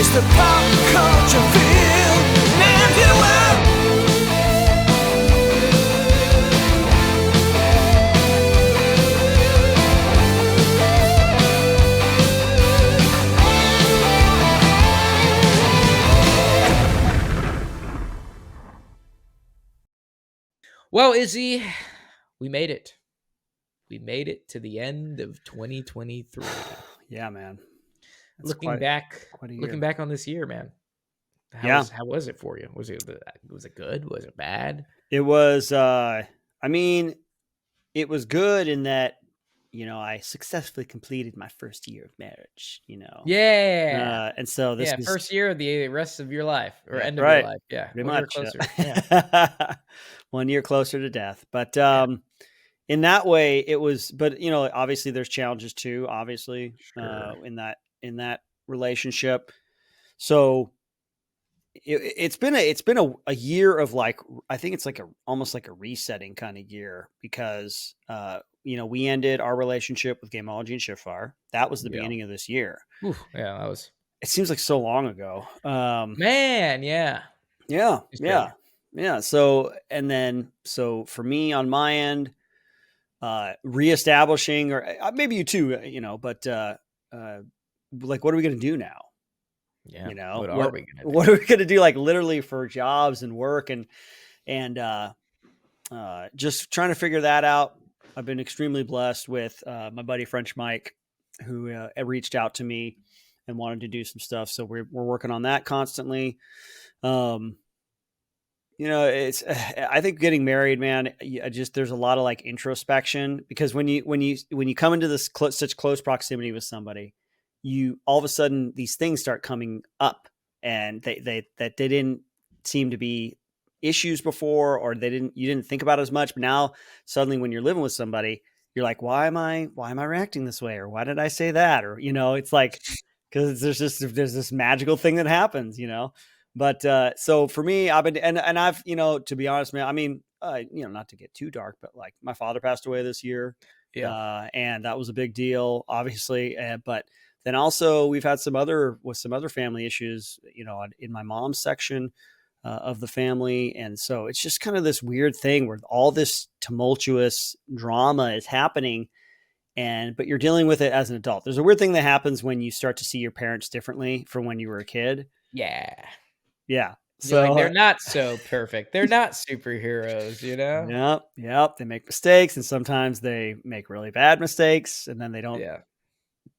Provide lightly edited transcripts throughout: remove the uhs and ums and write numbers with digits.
It's the pop culture field, and you will. Well, Izzy, we made it. We made it to the end of 2023. Yeah, man. Looking back on this year, man. How was it for you? Was it good? Was it bad? It was it was good in that, I successfully completed my first year of marriage, Yeah. and so this was first year of the rest of your life or end of right. your life. Yeah. Pretty 1 year much. closer. Yeah. 1 year closer to death. But in that way it was, but obviously there's challenges too, obviously, Sure. in that relationship. So it's been a year of like, I think it's like almost like a resetting kind of year, because we ended our relationship with Gameology and Shiftfire. That was the beginning of this year. Oof, yeah, that was. It seems like so long ago. Man, yeah. Yeah. So for me on my end, reestablishing, or maybe you too, but like, what are we going to do now? Yeah. What are we gonna do? What are we going to do? Like literally for jobs and work and just trying to figure that out. I've been extremely blessed with my buddy French Mike, who reached out to me and wanted to do some stuff. So we're working on that constantly. It's I think getting married, man, there's a lot of like introspection, because when you come into this such close proximity with somebody, you all of a sudden these things start coming up, and they didn't seem to be issues before, or you didn't think about it as much. But now suddenly when you're living with somebody, you're like, why am I reacting this way? Or why did I say that? Or, it's like, because there's this magical thing that happens, But so for me, I've been, and I've, to be honest, man, I mean, not to get too dark, but like my father passed away this year. Yeah. And that was a big deal, obviously. But then also we've had some other family issues, in my mom's section of the family. And so it's just kind of this weird thing where all this tumultuous drama is happening, but you're dealing with it as an adult. There's a weird thing that happens when you start to see your parents differently from when you were a kid. Yeah. Yeah. So like, they're not so perfect. They're not superheroes, Yep. They make mistakes, and sometimes they make really bad mistakes, and then they don't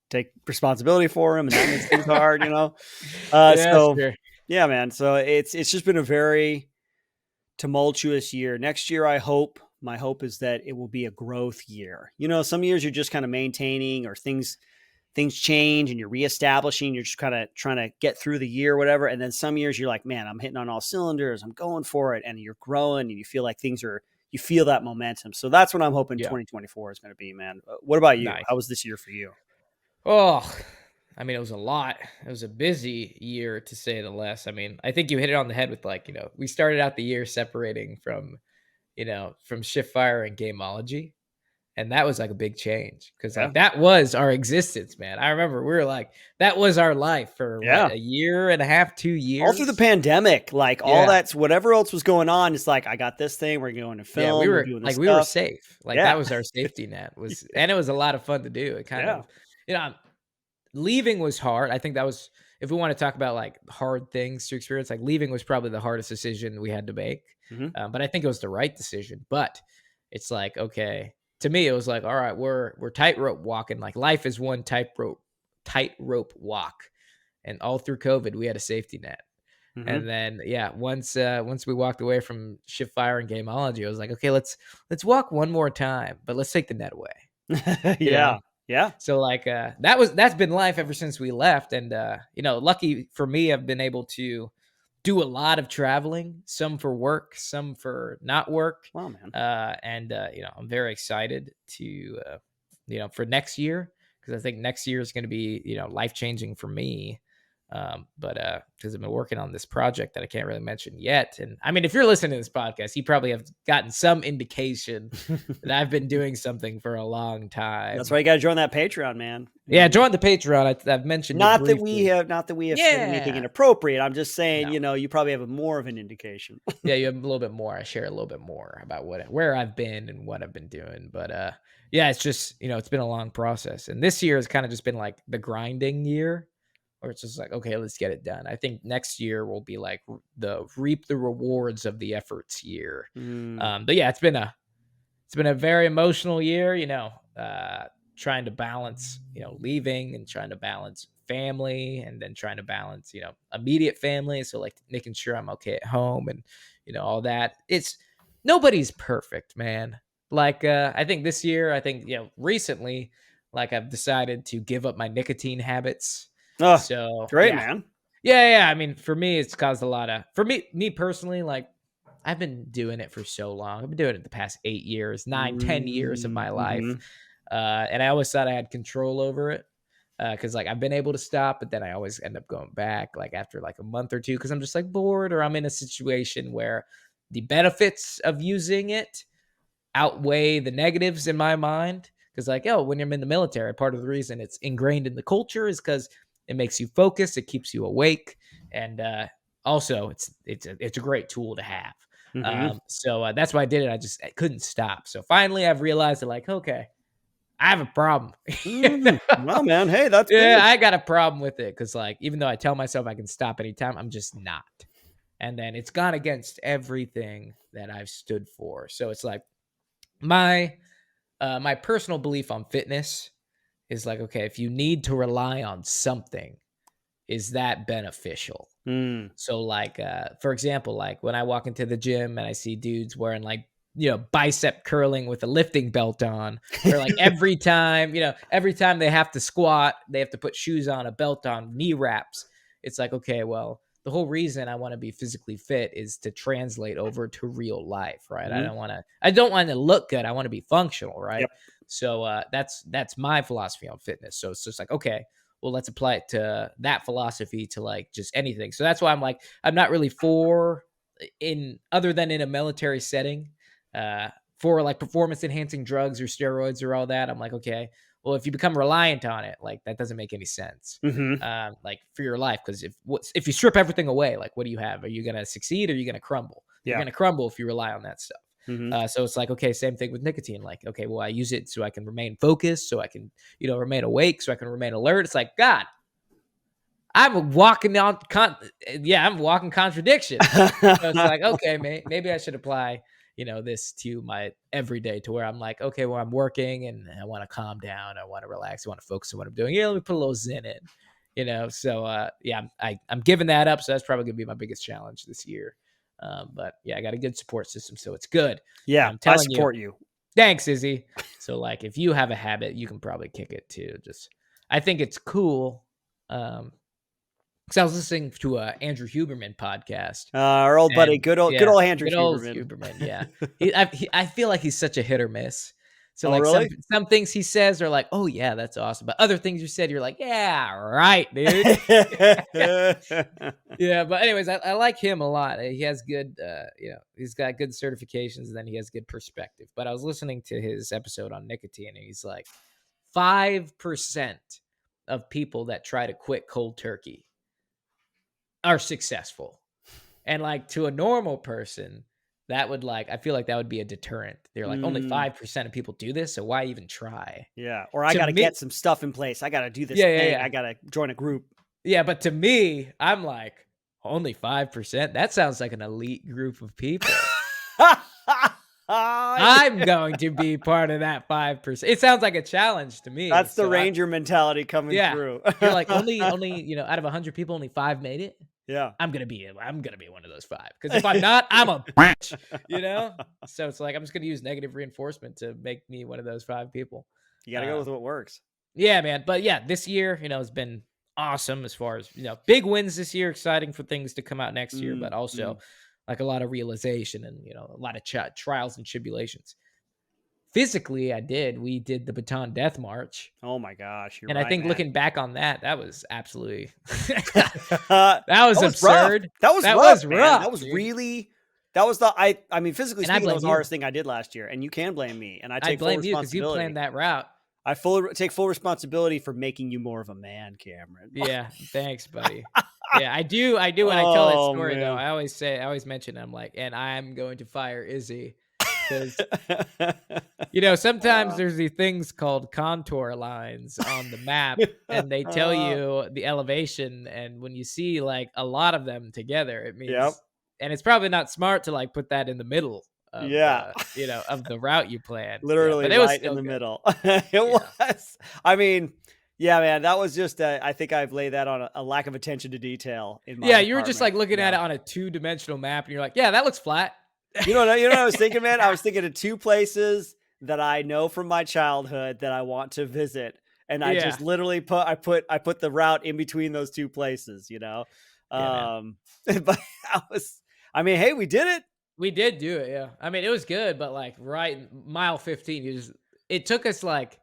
take responsibility for them, and that makes things hard, Sure. Yeah, man. So it's just been a very tumultuous year. Next year, my hope is that it will be a growth year. Some years you're just kind of maintaining, or things change and you're reestablishing, you're just kind of trying to get through the year, whatever. And then some years you're like, man, I'm hitting on all cylinders, I'm going for it. And you're growing, and you feel like you feel that momentum. So that's what I'm hoping 2024 is going to be, man. What about you? Nice. How was this year for you? Oh, I mean, it was a lot. It was a busy year, to say the least. I mean, I think you hit it on the head with, like, we started out the year separating from Shiftfire and Gameology. And that was like a big change, because like that was our existence, man. I remember we were like, that was our life for a year and a half, 2 years. All through the pandemic, like all that's whatever else was going on. It's like, I got this thing, we're going to film. Yeah, we're doing this we were safe. Like that was our safety net. And it was a lot of fun to do. It kind of, leaving was hard. I think that was, if we want to talk about like hard things to experience, like leaving was probably the hardest decision we had to make. Mm-hmm. But I think it was the right decision. But it's like, okay. To me, it was like, all right, we're tightrope walking. Like life is one tightrope walk, and all through COVID, we had a safety net. Mm-hmm. And then, once we walked away from Shiftfire and Gameology, I was like, okay, let's walk one more time, but let's take the net away. Yeah. So like, that's been life ever since we left, and lucky for me, I've been able to do a lot of traveling, some for work, some for not work. Wow, man. I'm very excited to, for next year, because I think next year is going to be, life-changing for me. But because I've been working on this project that I can't really mention yet. And I mean, if you're listening to this podcast, you probably have gotten some indication that I've been doing something for a long time. That's why you got to join that Patreon, man. Yeah, join the Patreon. I've mentioned not it that we have said anything inappropriate. I'm just saying, you probably have more of an indication. Yeah, you have a little bit more. I share a little bit more about where I've been and what I've been doing. But yeah, it's just, it's been a long process. And this year has kind of just been like the grinding year, where it's just like, okay, let's get it done. I think next year will be like the reap the rewards of the efforts year. But yeah, it's been a very emotional year, trying to balance, leaving and trying to balance family, and then trying to balance, immediate family. So like making sure I'm okay at home and, all that. It's nobody's perfect, man. Like, I think this year, recently, like I've decided to give up my nicotine habits. Oh, so great, man. Yeah. I mean, for me, it's caused a lot of, me personally, like I've been doing it for so long. I've been doing it the past 8 years, 10 years of my life. And I always thought I had control over it. Cause like I've been able to stop, but then I always end up going back like after like a month or two. Cause I'm just like bored, or I'm in a situation where the benefits of using it outweigh the negatives in my mind. Because like, when I'm in the military, part of the reason it's ingrained in the culture is because it makes you focus, it keeps you awake, and also it's a great tool to have. So that's why I did it. I couldn't stop. So finally, I've realized that like, okay, I have a problem. Well, man, hey, that's good. good. I got a problem with it because like, even though I tell myself I can stop anytime, I'm just not. And then it's gone against everything that I've stood for. So it's like, my personal belief on fitness is like, okay, if you need to rely on something, is that beneficial? So like, for example, like when I walk into the gym and I see dudes wearing like, bicep curling with a lifting belt on, or like every time they have to squat, they have to put shoes on, a belt on, knee wraps. It's like, okay, well, the whole reason I want to be physically fit is to translate over to real life, right? I don't want to look good. I want to be functional, right? Yep. So that's my philosophy on fitness. So it's just like, okay, well, let's apply it to that philosophy to like just anything. So that's why I'm like, I'm not really other than in a military setting, for like performance enhancing drugs or steroids or all that. I'm like, okay, well, if you become reliant on it, like that doesn't make any sense, like for your life. Because if you strip everything away, like what do you have? Are you going to succeed or are you going to crumble? Yeah. You're going to crumble if you rely on that stuff. So it's like, okay, same thing with nicotine. Like, okay, well, I use it so I can remain focused, so I can, remain awake, so I can remain alert. It's like, God, I'm walking I'm walking contradiction. So it's like, okay, maybe I should apply, this to my everyday, to where I'm like, okay, well, I'm working and I want to calm down. I want to relax. I want to focus on what I'm doing. Let me put a little zen in, so I'm giving that up. So that's probably gonna be my biggest challenge this year. But yeah, I got a good support system, so it's good. Yeah, I support you. Thanks, Izzy. So like, if you have a habit, you can probably kick it too. I think it's cool. Because I was listening to Andrew Huberman podcast. Our old buddy, good old Andrew Huberman. Yeah, I feel like he's such a hit or miss. So like, really? some things he says are like, oh yeah, that's awesome. But other things you said, you're like, yeah, right, dude. Yeah, but anyways, I like him a lot. He has good, he's got good certifications, and then he has good perspective. But I was listening to his episode on nicotine, and he's like, 5% of people that try to quit cold turkey are successful. And like, to a normal person, that would I feel like that would be a deterrent. They're like, only 5% of people do this, so why even try? Yeah. Or I got to get some stuff in place. I got to do this thing. I got to join a group. Yeah. But to me, I'm like, only 5%? That sounds like an elite group of people. I'm going to be part of that 5%. It sounds like a challenge to me. That's the Ranger mentality coming through. You're like, only, out of 100 people, only 5 made it. Yeah. I'm gonna be one of those 5. Because if I'm not, I'm a bitch. So it's like, I'm just gonna use negative reinforcement to make me one of those 5 people. You gotta go with what works. Yeah, man. But yeah, this year, has been awesome as far as, big wins this year, exciting for things to come out next year, but also like a lot of realization and, a lot of trials and tribulations. physically I did. We did the Baton Death March. Oh my gosh, you're And I right, think man. looking back on that, that was absolutely That that was was rough. absurd. That was That rough, was man. That rough, was dude. really. That was the I mean, physically And I speaking, that was blame the you. hardest thing I did last year, and you can blame me, and I I take full blame you because you responsibility. planned that route. I take full responsibility for making you more of a man, Cameron. Yeah, thanks, buddy. Yeah, I do. I do. When I tell that Oh story, though, man. I always mention, I'm like, and I'm going to fire Izzy because sometimes there's these things called contour lines on the map, and they tell you the elevation, and when you see like a lot of them together, it Yep. means, and it's probably not smart to like put that in the middle of Yeah. of the route you planned. Yeah, Literally but it was right in still the good. middle. It Yeah. was. I mean, yeah, man, that was just. I think I've laid that on a lack of attention to detail in my Yeah, you were just like department. looking at Yeah. it on a 2-dimensional map, and you're like, yeah, that looks flat. You know what I was thinking, man? I was thinking of two places that I know from my childhood that I want to visit, and I Yeah. just literally put the route in between those two places. Yeah, man. But I mean, hey, we did it. We did do it, yeah. I mean, it was good, but like right mile 15, it took us like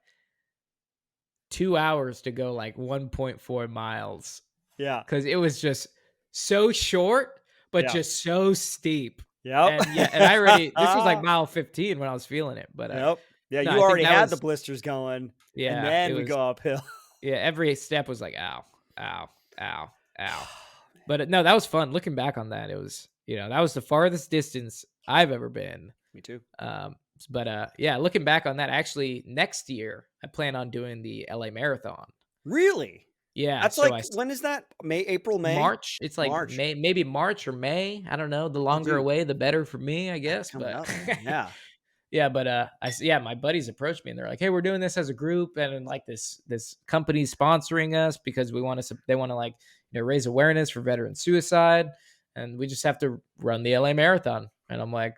2 hours to go like 1.4 miles Yeah, because it was just so short, but yeah, just so steep. yep, And yeah, and I already this was like mile 15 when I was feeling it. But yep, yeah. no, You I think already that had the was blisters going, and yeah, it then we was go uphill. yeah, every step was like ow, ow, ow, ow. But no, that was fun. Looking back on that, it was, that was the farthest distance I've ever been. Me too. But yeah, looking back on that, actually next year I plan on doing the LA Marathon. Really? Yeah, That's so like when is that? April, May, March. It's like March. May, maybe March or May. I don't know. The Oh, longer dude, away, the better for me, I that's guess. coming But up, man. Yeah. yeah, but yeah, my buddies approached me and they're like, "Hey, we're doing this as a group, and like this company's sponsoring us because they want to like raise awareness for veteran suicide, and we just have to run the LA Marathon." And I'm like,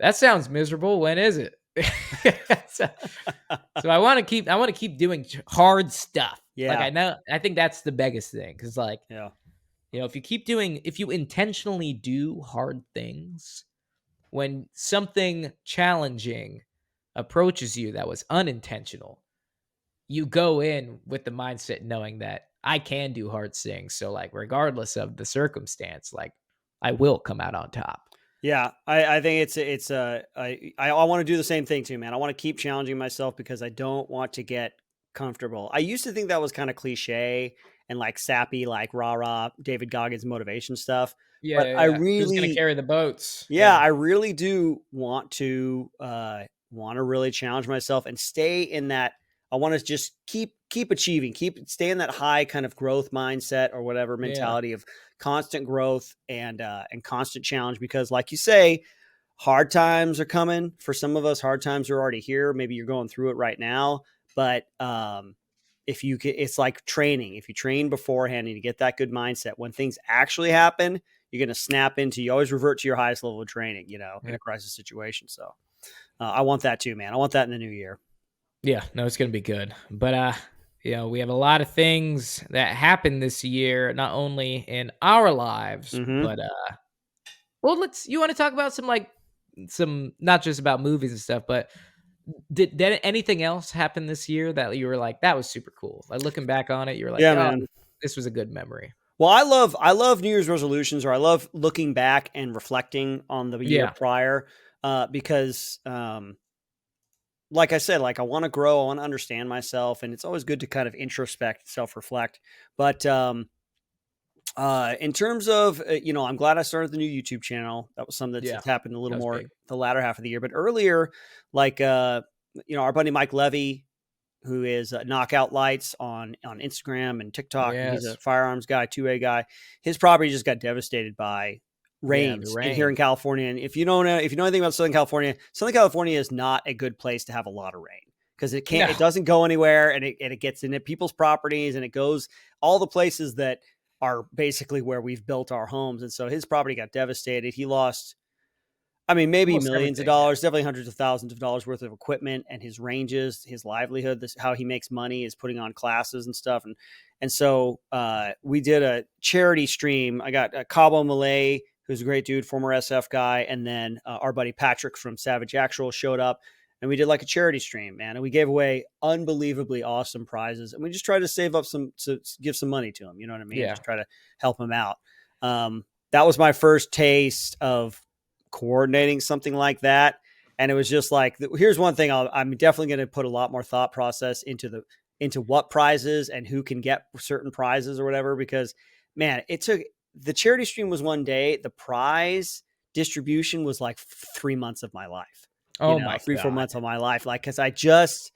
"That sounds miserable. When is it?" So I want to keep doing hard stuff. Like Yeah. I think that's the biggest thing because like Yeah. if you intentionally do hard things, when something challenging approaches you that was unintentional, you go in with the mindset knowing that I can do hard things. So like regardless of the circumstance, like I will come out on top. Yeah, I think I want to do the same thing too, man. I want to keep challenging myself because I don't want to get comfortable. I used to think that was kind of cliche and like sappy, like rah David Goggins motivation stuff. Yeah, But yeah, I yeah. Who's gonna really, carry the boats? yeah, Yeah. I really do want to really challenge myself and stay in that. I want to just keep achieving, stay in that high kind of growth mindset or whatever Yeah. mentality of constant growth and constant challenge. Because, like you say, hard times are coming for some of us. Hard times are already here. Maybe you're going through it right now, but if you can, it's like training. If you train beforehand and you get that good mindset, when things actually happen, you're going to snap into. You always revert to your highest level of training. In a crisis situation. So I want that too, man. I want that in the new year. Yeah, no, it's gonna be good. But we have a lot of things that happened this year, not only in our lives, Mm-hmm. but well, you want to talk about some not just about movies and stuff, but did anything else happen this year that you were like, that was super cool? Like looking back on it, you were like, Yeah, oh, man. this was a good memory. Well, I love New Year's resolutions, or I love looking back and reflecting on the year Yeah. prior, because, like I said, like I want to grow, I want to understand myself, and it's always good to kind of introspect, self-reflect. But in terms of, I'm glad I started the new YouTube channel. That was something Yeah, that's happened a that little was more big. the latter half of the year. But earlier, like, our buddy Mike Levy, who is Knockout Lights on Instagram and TikTok, and he's a Yes. firearms guy, 2A guy. His property just got devastated by Yeah, the rains here rain. in California. And if you know anything about Southern California is not a good place to have a lot of rain because it No. doesn't go anywhere, and it gets into people's properties, and it goes all the places that are basically where we've built our homes. And so his property got devastated. He lost, maybe Almost millions of everything. Yeah. dollars, definitely hundreds of thousands of dollars worth of equipment and his ranges, his livelihood, how he makes money is putting on classes and stuff. And so we did a charity stream. I got Cabo Malay, who's a great dude, former SF guy. And then our buddy Patrick from Savage Actual showed up. and we did like a charity stream, man. And we gave away unbelievably awesome prizes. And we just tried to save up to give some money to them. You know what I mean? Yeah. Just try to help them out. That was my first taste of coordinating something like that. And it was just like, here's one thing I'm definitely going to put a lot more thought process into what prizes and who can get certain prizes or whatever, because man, the charity stream was one day. The prize distribution was like 3 months of my life. Oh my 3-4 months of my life. Like, cause I just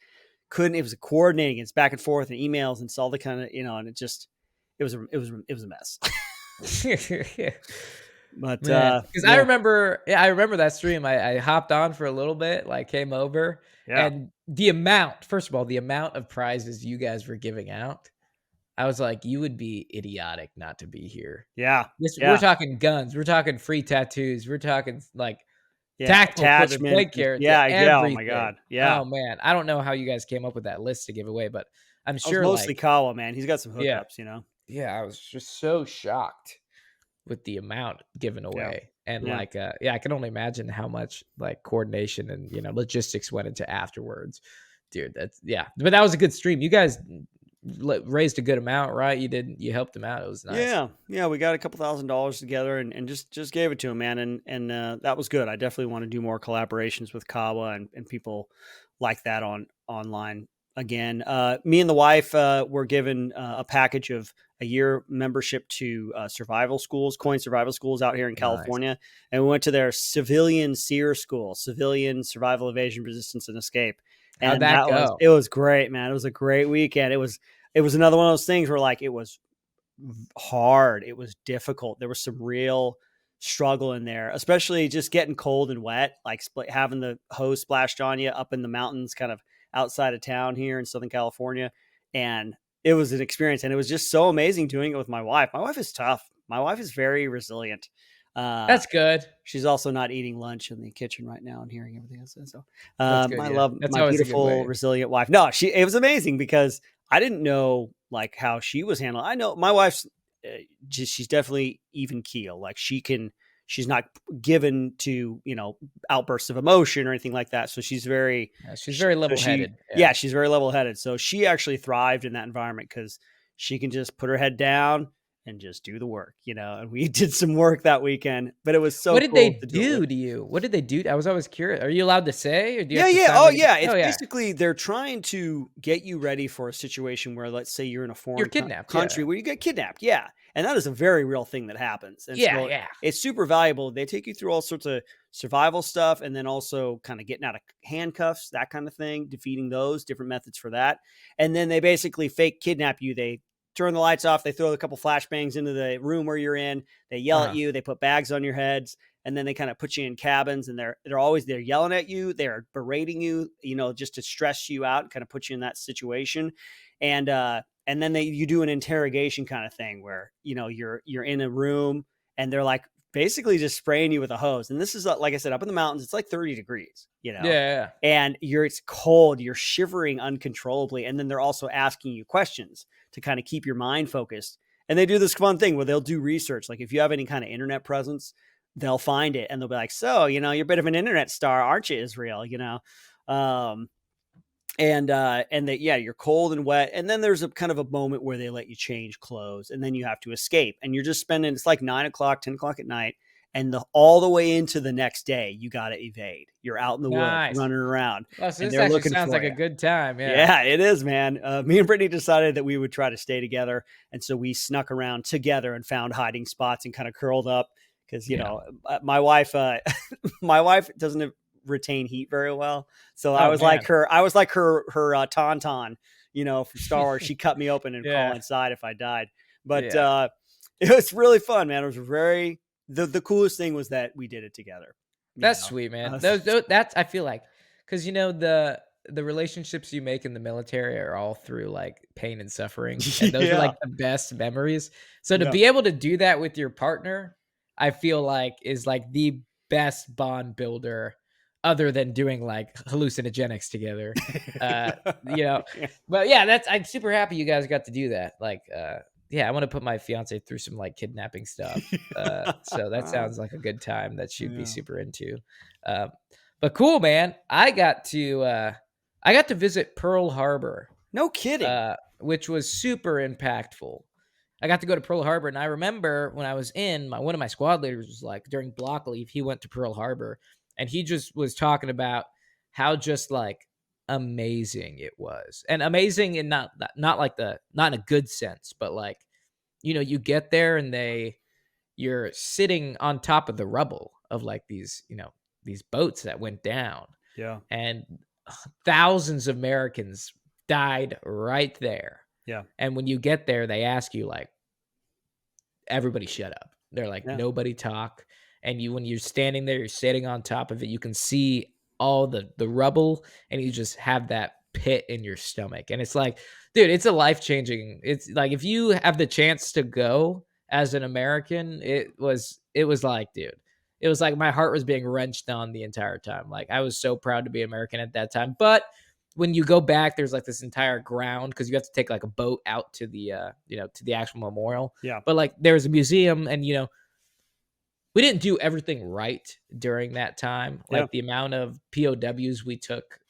couldn't, it was coordinating, it's back and forth and emails and all the kind of, and it was a mess. But because I remember that stream. I hopped on for a little bit, like came over, and first of all, the amount of prizes you guys were giving out, I was like, you would be idiotic not to be here. Yeah. We're talking guns, we're talking free tattoos, we're talking like tactical equipment, blank carrots, Oh my God. Yeah. Oh man, I don't know how you guys came up with that list to give away, but I'm sure mostly Kawa, man. He's got some hookups, Yeah, I was just so shocked with the amount given away. And I can only imagine how much like coordination and logistics went into afterwards, dude. But that was a good stream. You guys raised a good amount, right? You helped them out. It was nice. Yeah, we got a couple $1,000s together and just gave it to him, man, and that was good. I definitely want to do more collaborations with Kawa and people like that online again. Me and the wife were given a package of a year membership to survival schools, coin survival schools out here in California. And we went to their civilian SEER school, civilian survival, evasion, resistance, and escape. And how'd that go? It was great, man. It was a great weekend. It was another one of those things where like, it was hard. It was difficult. There was some real struggle in there, especially just getting cold and wet, like having the hose splashed on you up in the mountains, kind of outside of town here in Southern California. And it was an experience, and it was just so amazing doing it with my wife. My wife is tough. My wife is very resilient. That's good. She's also not eating lunch in the kitchen right now and hearing everything I said. So good, love my beautiful, resilient wife. No, it was amazing because I didn't know like how she was handling. I know my wife's she's definitely even keel. Like she's not given to, outbursts of emotion or anything like that. So she's very level-headed. She's very level-headed. So she actually thrived in that environment because she can just put her head down and just do the work, and we did some work that weekend, but it was so What did cool they to do to you? What did they do? I was always curious. Are you allowed to say? Or do you It's basically they're trying to get you ready for a situation where, let's say you're in a foreign country where you get kidnapped. Yeah. And that is a very real thing that happens. And so it's super valuable. They take you through all sorts of survival stuff, and then also kind of getting out of handcuffs, that kind of thing, defeating those different methods for that. And then they basically fake kidnap you. They turn the lights off. They throw a couple flashbangs into the room where you're in. They yell at you. They put bags on your heads, and then they kind of put you in cabins, and they're yelling at you. They're berating you, just to stress you out and kind of put you in that situation. And then you do an interrogation kind of thing where, you're in a room and they're like basically just spraying you with a hose. And this is, like I said, up in the mountains, it's like 30 degrees, and it's cold, you're shivering uncontrollably. And then they're also asking you questions to kind of keep your mind focused. And they do this fun thing where they'll do research. Like if you have any kind of internet presence, they'll find it and they'll be like, so, you're a bit of an internet star, aren't you, Israel? You're cold and wet. And then there's a kind of a moment where they let you change clothes, and then you have to escape, and you're just spending, it's like 9 o'clock, 10 o'clock at night. And all the way into the next day, you got to evade. You're out in the woods running around. Well, so this actually sounds like a good time. Yeah, it is, man. Me and Brittany decided that we would try to stay together. And so we snuck around together and found hiding spots and kind of curled up because, my wife doesn't retain heat very well. So I was like her tauntaun, from Star Wars. She cut me open and crawl inside if I died. But it was really fun, man. It was very... The coolest thing was that we did it together. That's sweet, man. That's I feel like, because the relationships you make in the military are all through like pain and suffering, and those are like the best memories. So to be able to do that with your partner, I feel like is like the best bond builder, other than doing like hallucinogenics together. But I'm super happy you guys got to do that. Like, I want to put my fiance through some like kidnapping stuff. So that sounds like a good time that she'd be super into. But cool, man. I got to visit Pearl Harbor, No kidding. which was super impactful. I got to go to Pearl Harbor, and I remember when I was one of my squad leaders was like, during block leave, he went to Pearl Harbor, and he just was talking about how just like amazing it was, and amazing in not in a good sense, but like, you get there and you're sitting on top of the rubble of like these boats that went down, Yeah. and thousands of Americans died right there. Yeah. And when you get there, they ask you like, everybody shut up. They're like, Yeah. nobody talk. And when you're standing there, you're sitting on top of it, you can see all the rubble, and you just have that pit in your stomach. And it's like, dude, it's a life-changing. It's like, if you have the chance to go as an American, it was like, dude, it was like my heart was being wrenched on the entire time. Like, I was so proud to be American at that time. But when you go back, there's like this entire ground, because you have to take like a boat out to the to the actual memorial. Yeah. But like, there was a museum, and we didn't do everything right during that time. Yeah. Like the amount of POWs we took,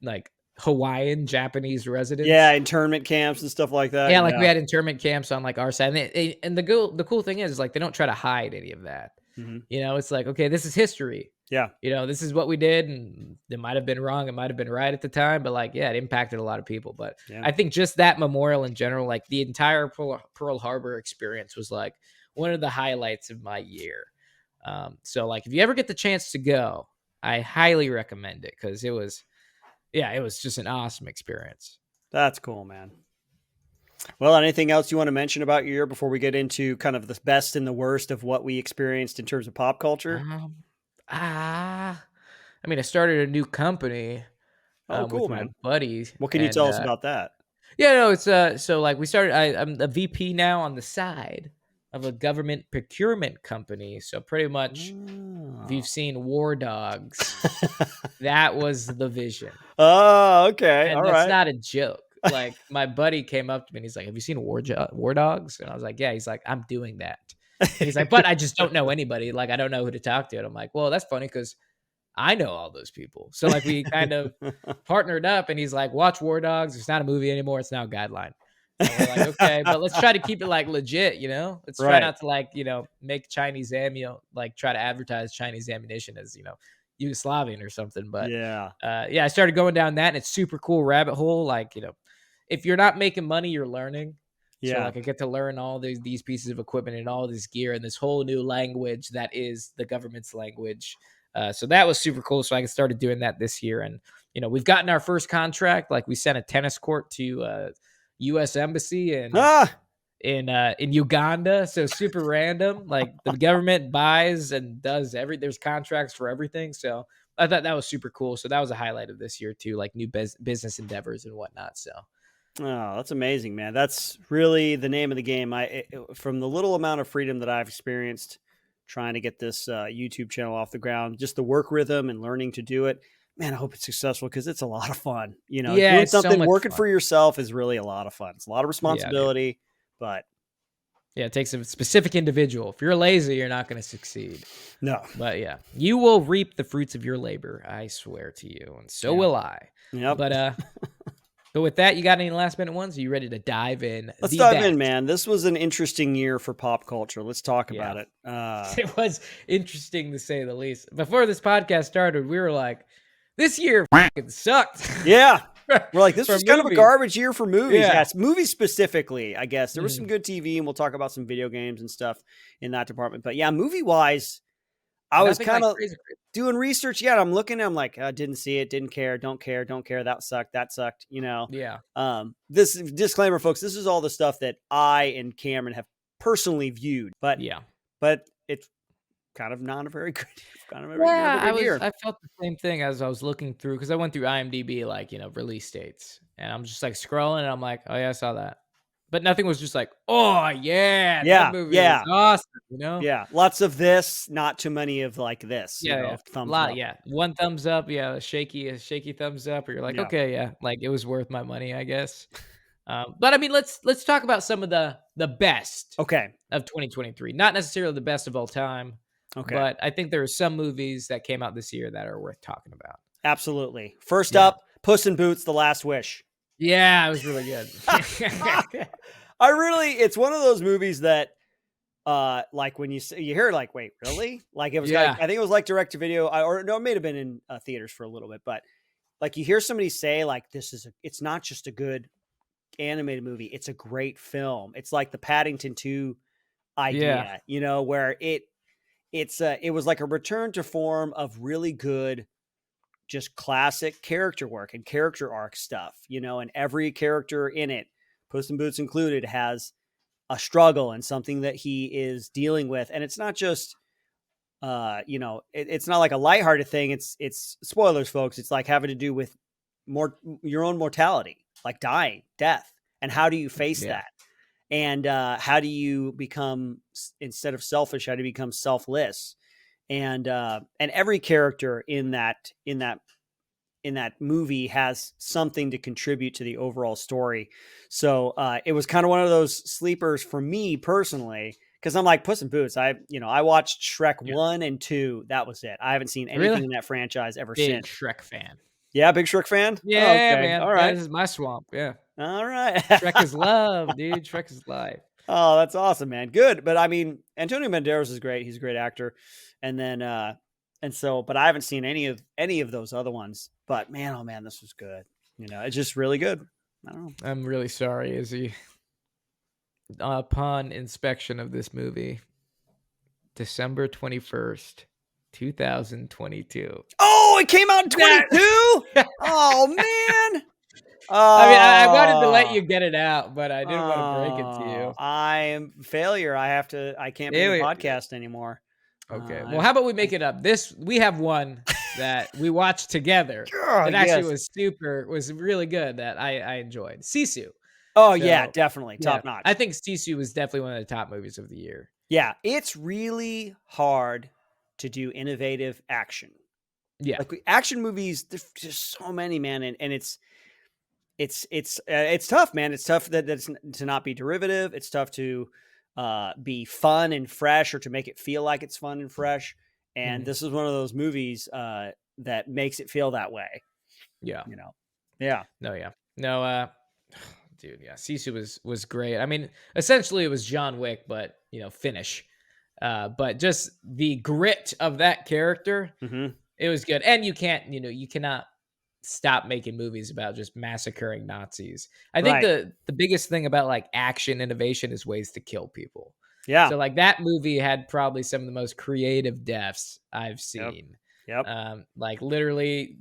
like Hawaiian Japanese residents. Yeah, internment camps and stuff like that. Yeah, like we had internment camps on like our side, and the cool thing is like, they don't try to hide any of that. Mhm. It's like, okay, this is history. Yeah. This is what we did, and it might have been wrong, it might have been right at the time, but like, yeah, it impacted a lot of people. But Yeah. I think just that memorial in general, like the entire Pearl Harbor experience, was like one of the highlights of my year. So like, if you ever get the chance to go, I highly recommend it, because it was just an awesome experience. That's cool, man. Well, anything else you want to mention about your year before we get into kind of the best and the worst of what we experienced in terms of pop culture? I mean, I started a new company Oh, cool, with my man. buddies. What can you tell us about that? Yeah, no, it's so like, we started. I'm a VP now on the side of a government procurement company. So pretty much, if you've seen War Dogs, that was the vision. Oh, okay. And All that's right. not a joke. Like, my buddy came up to me and he's like, "Have you seen War Dogs?" And I was like, "Yeah." He's like, "I'm doing that." And he's like, "But I just don't know anybody. Like, I don't know who to talk to." And I'm like, "Well, that's funny, because I know all those people." So like, we kind of partnered up, and he's like, "Watch War Dogs. It's not a movie anymore. It's now a guideline." And we're like, "Okay, but let's try to keep it like legit, Let's try Right. not to like, make Chinese ammo, like try to advertise Chinese ammunition as, Yugoslavian or something." But Yeah. I started going down that, and it's super cool rabbit hole. Like, if you're not making money, you're learning. So Yeah. like, I get to learn all these pieces of equipment and all this gear and this whole new language that is the government's language. So that was super cool. So I started doing that this year, and we've gotten our first contract. Like, we sent a tennis court to U.S. Embassy in Uganda. So super random. Like, the government buys and does there's contracts for everything. So I thought that was super cool. So that was a highlight of this year too, like new business endeavors and whatnot. So. Oh, that's amazing, man. That's really the name of the game. From the little amount of freedom that I've experienced trying to get this YouTube channel off the ground, just the work rhythm and learning to do it, man, I hope it's successful, because it's a lot of fun. Yeah, doing it's so something, much working fun. for yourself is really a lot of fun. It's a lot of responsibility, but yeah, it takes a specific individual. If you're lazy, you're not going to succeed. no. But yeah, you will reap the fruits of your labor, I swear to you, and so will I. Yep. But with that, you got any last minute ones? Are you ready to dive in? Let's dive in, man. This was an interesting year for pop culture. Let's talk about it. It was interesting, to say the least. Before this podcast started, we were like, this year fucking sucked. Yeah. We're like, this was kind of a movies. garbage year for movies. Yeah. Yes, movies specifically, I guess. There was some good TV, and we'll talk about some video games and stuff in that department. But yeah, movie-wise, I was kind of doing research. Yeah, I'm looking, I'm like, I didn't see it, didn't care, don't care. That sucked, Yeah. This disclaimer, folks, this is all the stuff that I and Cameron have personally viewed. But it's kind of not a very good, year. I felt the same thing as I was looking through, because I went through IMDb, like, release dates, and I'm just like scrolling, and I'm like, oh yeah, I saw that. But nothing was just like, oh yeah, that movie is awesome, Yeah, lots of this, not too many of like this. Thumbs up. Yeah, one thumbs up, a shaky thumbs up, or you're like, okay, yeah, like it was worth my money, I guess. But I mean, let's talk about some of the best of 2023, not necessarily the best of all time. Okay. But I think there are some movies that came out this year that are worth talking about. Absolutely. First Yeah. up, Puss in Boots: The Last Wish. Yeah, it was really good. It's one of those movies that like when you hear it, like, wait, really? Like it was like, Yeah. I think it was like direct to video, or no, it may have been in theaters for a little bit, but like you hear somebody say like, it's not just a good animated movie, it's a great film. It's like the Paddington 2 idea, where it was like a return to form of really good, just classic character work and character arc stuff, and every character in it, Puss in Boots included, has a struggle and something that he is dealing with. And it's not just, it's not like a lighthearted thing. It's spoilers, folks. It's like having to do with your own mortality, like dying, death. And how do you face that? And how do you become, instead of selfish, how do you become selfless? And every character in that movie has something to contribute to the overall story. So it was kind of one of those sleepers for me personally, because I'm like, Puss in Boots. I watched Shrek 1 and 2. That was it. I haven't seen anything in that franchise ever Big since. Shrek fan. Yeah, big Shrek fan? Yeah, Oh, okay. man. All right. This is my swamp. Yeah. All right. Shrek is love, dude. Shrek is life. Oh, that's awesome, man. Good. But I mean, Antonio Banderas is great. He's a great actor. And then but I haven't seen any of those other ones. But man, oh man, this was good. It's just really good. I don't know. I'm really sorry, Izzy. Upon inspection of this movie, December 21st, 2022. Oh, it came out in 22? Oh, man. I mean, I wanted to let you get it out, but I didn't want to break it to you. I am failure. I can't be a podcast anymore. Okay. Well, how about we make it up? We have one that we watched together. It actually was really good that I enjoyed. Sisu. Oh, yeah, definitely. Top notch. I think Sisu was definitely one of the top movies of the year. Yeah, it's really hard to do innovative action. Yeah. Like action movies, there's just so many, man. And it's tough, man. It's tough to not be derivative. It's tough to be fun and fresh, or to make it feel like it's fun and fresh. And this is one of those movies that makes it feel that way. Yeah. Yeah. No, yeah. No, dude, yeah. Sisu was great. I mean, essentially it was John Wick, but Finnish. But just the grit of that character, it was good. And you cannot stop making movies about just massacring Nazis. I think the biggest thing about like action innovation is ways to kill people. Yeah. So like that movie had probably some of the most creative deaths I've seen. Yep. Like literally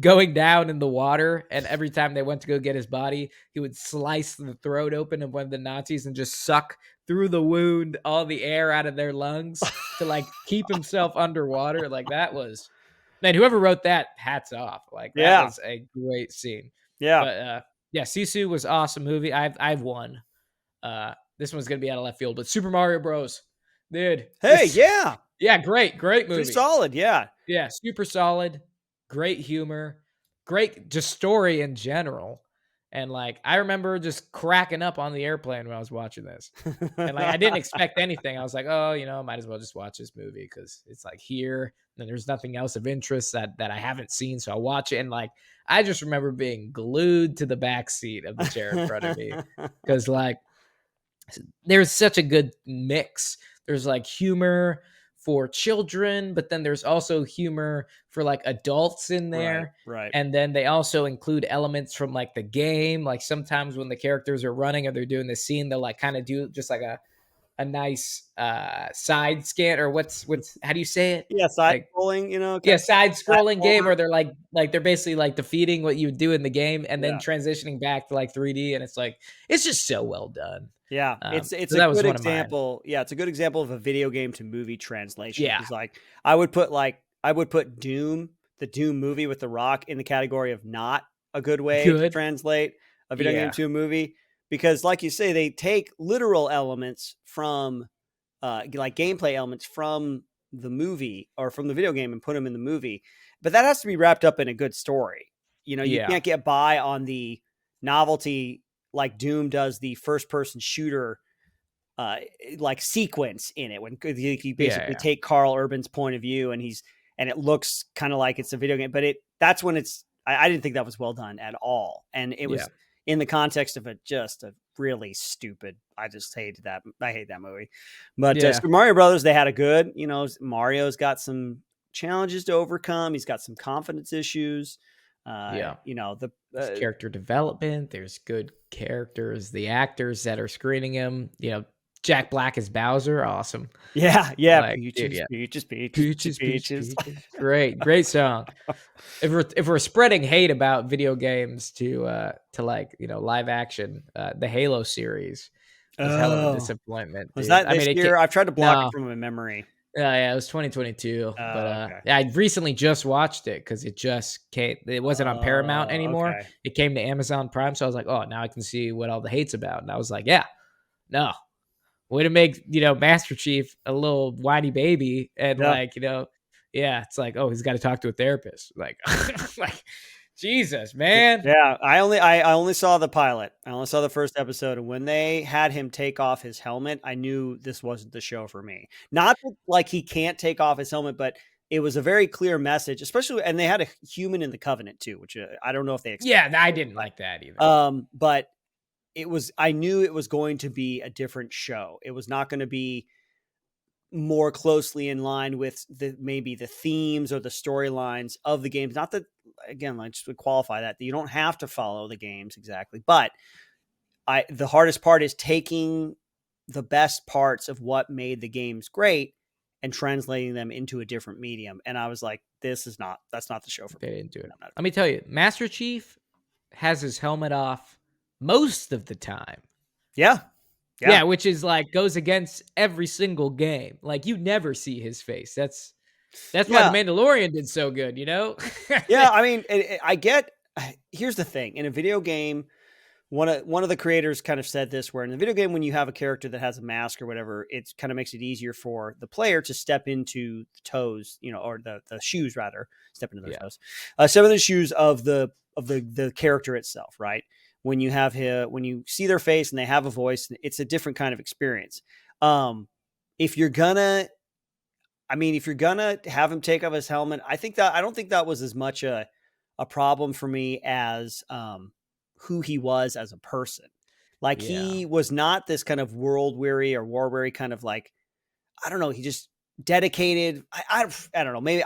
going down in the water, and every time they went to go get his body, he would slice the throat open of one of the Nazis and just suck through the wound all the air out of their lungs to like keep himself underwater. Like that was, man, whoever wrote that, hats off. Like that was a great scene. Yeah. But yeah, Sisu was awesome movie. I've won. This one's gonna be out of left field, but Super Mario Bros. Dude. Hey, Yeah, great movie. Pretty solid, yeah. Yeah, super solid. Great humor. Great just story in general. And like I remember just cracking up on the airplane when I was watching this. And like I didn't expect anything. I was like, oh, might as well just watch this movie because it's like here. And there's nothing else of interest that I haven't seen. So I'll watch it. And like I just remember being glued to the back seat of the chair in front of me. Because like there's such a good mix. There's like humor for children, but then there's also humor for like adults in there. Right. And then they also include elements from like the game. Like sometimes when the characters are running or they're doing the scene, they'll like kind of do just like a nice side scan, or what's how do you say it? Yeah, side scrolling, side scrolling game where they're like they're basically like defeating what you would do in the game and then transitioning back to like 3D, and it's just so well done. Yeah, it's so a good example. Yeah, it's a good example of a video game to movie translation. Yeah. It's like I would put Doom, the Doom movie with The Rock, in the category of not a good way to translate a video game to a movie. Because like you say, they take literal elements from like gameplay elements from the movie or from the video game and put them in the movie. But that has to be wrapped up in a good story. You can't get by on the novelty like Doom does the first person shooter like sequence in it when you basically Yeah. take Carl Urban's point of view and it looks kind of like it's a video game, but that's when I didn't think that was well done at all. And it Yeah. was in the context of just a really stupid, I hate that movie. But Yeah. Super Mario Brothers, they had a good, Mario's got some challenges to overcome. He's got some confidence issues. Yeah. The There's character development. There's good characters. The actors that are screening him, Jack Black as Bowser. Awesome. yeah, Like, dude, peaches, yeah. peaches, peaches, Peaches, peaches, peaches. peaches. Great song. If we're spreading hate about video games to like, live action, the Halo series was hell of a Oh, disappointment, was dude. that I this mean, year? I've tried to block it no. from my memory. Yeah, it was 2022, but Okay. yeah, I recently just watched it because it just came. It wasn't on Paramount anymore. Okay. It came to Amazon Prime, so I was like, oh, now I can see what all the hate's about. And I was like, yeah, no, way to make Master Chief a little whiny baby, and Yeah. yeah, it's like, oh, he's got to talk to a therapist, like, like, Jesus, man. Yeah, I only saw the pilot. I only saw the first episode, and when they had him take off his helmet, I knew this wasn't the show for me. Not that, like he can't take off his helmet, but it was a very clear message, especially, and they had a human in the Covenant too, which I don't know if they. Yeah, I didn't like that either. But I knew it was going to be a different show. It was not going to be more closely in line with maybe the themes or the storylines of the games. Not that, again, I just would qualify that you don't have to follow the games exactly, but the hardest part is taking the best parts of what made the games great and translating them into a different medium. And I was like, that's not the show for me. They didn't do it. Let me tell you, Master Chief has his helmet off most of the time. Yeah. Yeah, which is like goes against every single game. Like you never see his face. That's why the Mandalorian did so good, Yeah, I mean, here's the thing. In a video game, one of the creators kind of said this, where in the video game, when you have a character that has a mask or whatever, it kind of makes it easier for the player to step into the toes, or the shoes rather, step into those toes. Step into the shoes of the character itself, right? When you see their face and they have a voice, it's a different kind of experience. If you're gonna have him take off his helmet, I don't think that was as much a problem for me as who he was as a person. Like he was not this kind of world weary or war weary kind of like, I don't know. He just dedicated. I don't know. Maybe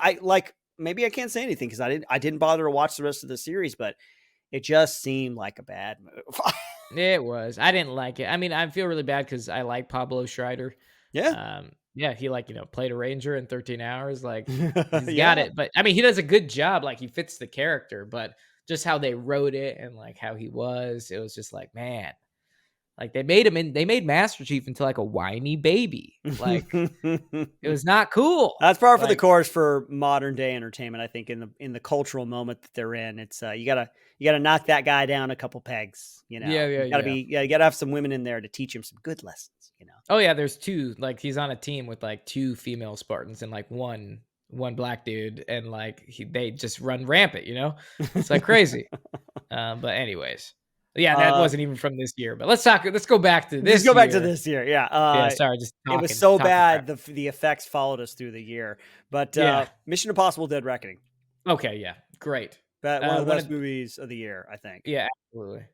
I can't say anything because I didn't bother to watch the rest of the series, but it just seemed like a bad move. It was. I didn't like it. I mean, I feel really bad because I like Pablo Schreider. Yeah. Yeah, he played a ranger in 13 hours. Like he's got it. But I mean, he does a good job. Like he fits the character, but just how they wrote it and like how he was, it was just like, man, like they made Master Chief into like a whiny baby. Like it was not cool. That's par for the course for modern day entertainment. I think in the cultural moment that they're in, it's you gotta knock that guy down a couple pegs. You gotta have some women in there to teach him some good lessons. Oh yeah, there's two. Like he's on a team with like two female Spartans and like one black dude, and like they just run rampant. It's like crazy. But anyways. Yeah, that wasn't even from this year. But let's go back to this. Let's go back to this year. Yeah. Yeah. Sorry, just talking, it was so bad. Crap. The effects followed us through the year. But Mission Impossible: Dead Reckoning. Okay. Yeah. Great. One of the best movies of the year, I think. Yeah, absolutely.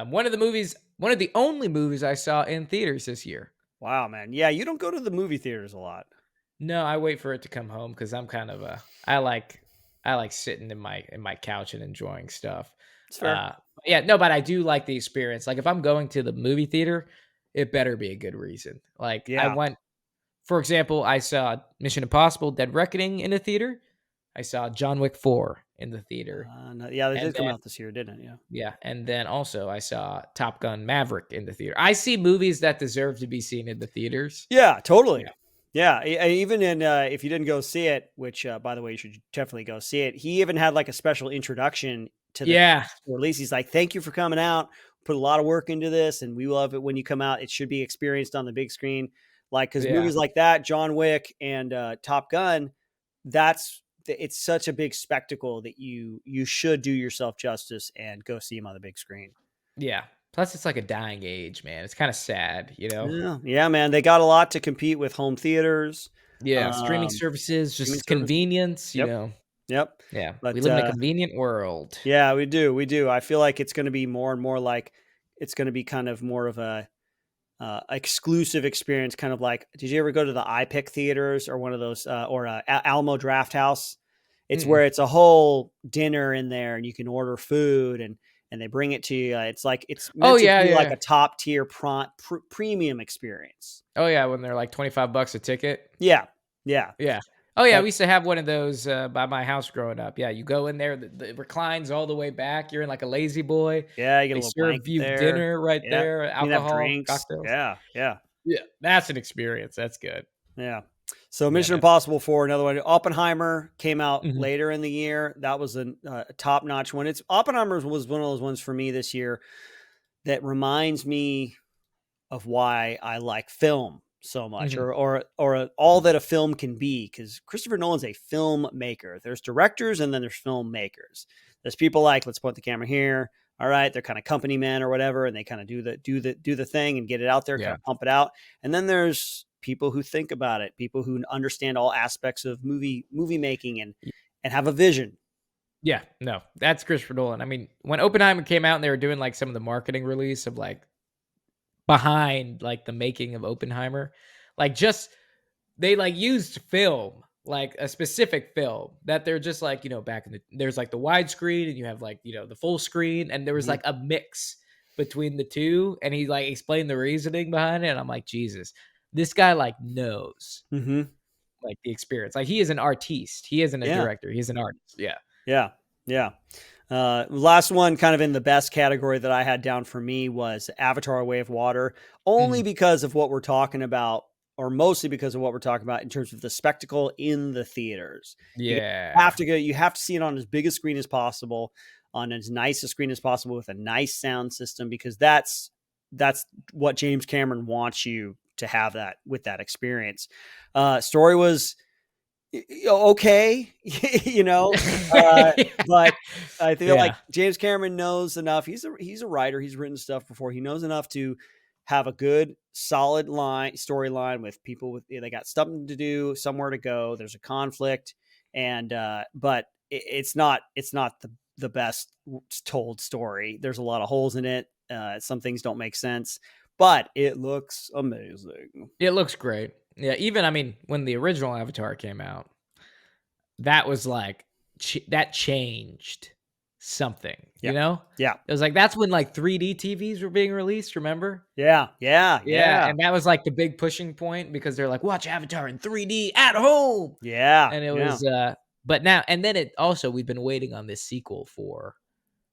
One of the only movies I saw in theaters this year. Wow, man. Yeah, you don't go to the movie theaters a lot. No, I wait for it to come home because I'm kind of I like sitting in my couch and enjoying stuff. It's fair. Yeah, no, but I do like the experience. Like if I'm going to the movie theater, it better be a good reason. Like I went, for example, I saw Mission Impossible: Dead Reckoning in the theater. I saw John Wick 4 in the theater. They did come out this year, didn't it? Yeah. Yeah, and then also I saw Top Gun: Maverick in the theater. I see movies that deserve to be seen in the theaters. Yeah, totally. Yeah, even in if you didn't go see it, which by the way, you should definitely go see it. He even had like a special introduction to the release. He's like, "Thank you for coming out. Put a lot of work into this, and we love it when you come out. It should be experienced on the big screen." Like because movies like that, John Wick and Top Gun, it's such a big spectacle that you should do yourself justice and go see him on the big screen. Yeah. Plus, it's like a dying age, man. It's kind of sad, you know? Yeah, man. They got a lot to compete with home theaters, Yeah, streaming um, services, streaming just services. convenience, you Yep, know? yep. Yeah, we But live in a convenient world. yeah, we do, we do. I feel like it's going to be more and more like it's going to be kind of more of a exclusive experience, kind of like. Did you ever go to the iPic theaters or one of those or Alamo Draft House? It's Mm-mm. where it's a whole dinner in there, and you can order food and they bring it to you. It's like it's Oh, meant to yeah, be yeah, like yeah. a top tier premium experience. Oh, yeah, when they're like 25 bucks a ticket. Yeah, yeah. Yeah. Oh, yeah, That we used to have one of those, by my house growing up. Yeah, you go in there, the reclines all the way back, you're in like a lazy boy. Yeah, you get a They little serve blanket you there. dinner right Yeah, there, you can have alcohol, drinks. cocktails. Yeah, yeah, Yeah, that's an experience, that's good. yeah. So Yeah, Mission man. Impossible 4, another one. Oppenheimer came out Mhm. later in the year. That was a top notch one. It's Oppenheimer was one of those ones for me this year that reminds me of why I like film so much, Mhm. or all that a film can be. Because Christopher Nolan's a filmmaker. There's directors and then there's filmmakers. There's people like, let's point the camera here. All right, they're kind of company men or whatever, and they kind of do the thing and get it out there, kind Yeah. of pump it out. And then there's people who think about it, people who understand all aspects of movie making and have a vision. Yeah, no, that's Christopher Nolan. I mean, when Oppenheimer came out and they were doing, like, some of the marketing release of, like, behind, like, the making of Oppenheimer, like, just they, like, used film, like, a specific film that they're just, like, back in the there's, like, the widescreen and you have, like, the full screen, and there was, Mhm. like, a mix between the 2, and he, like, explained the reasoning behind it, and I'm like, "Jesus, this guy, like, knows, Mhm. like, the experience." Like, he is an artiste. He isn't a Yeah. director. He's an artist. Yeah. Yeah. Yeah. Last one, kind of in the best category that I had down for me was Avatar: A Way of Water, only Mhm. because of what we're talking about, or mostly because of what we're talking about in terms of the spectacle in the theaters. You have Yeah. to go, you have to see it on as big a screen as possible, on as nice a screen as possible with a nice sound system, because that's what James Cameron wants you to have that with that experience. Story was okay, you know, uh, but I feel like Yeah. James Cameron knows enough. He's a writer. He's written stuff before. He knows enough to have a good, solid storyline with people with they got something to do, somewhere to go. There's a conflict, and but it's not the best told story. There's a lot of holes in it. Some things don't make sense, but it looks amazing. It looks great. Yeah, even I mean, when the original Avatar came out, that was like that changed something, Yeah, you know? yeah, It was like that's when like 3D TVs were being released, remember? yeah, yeah, Yeah, yeah. and that was like the big pushing point because they're like, "Watch Avatar in 3D at home." Yeah, And it yeah. was but now and then it also we've been waiting on this sequel for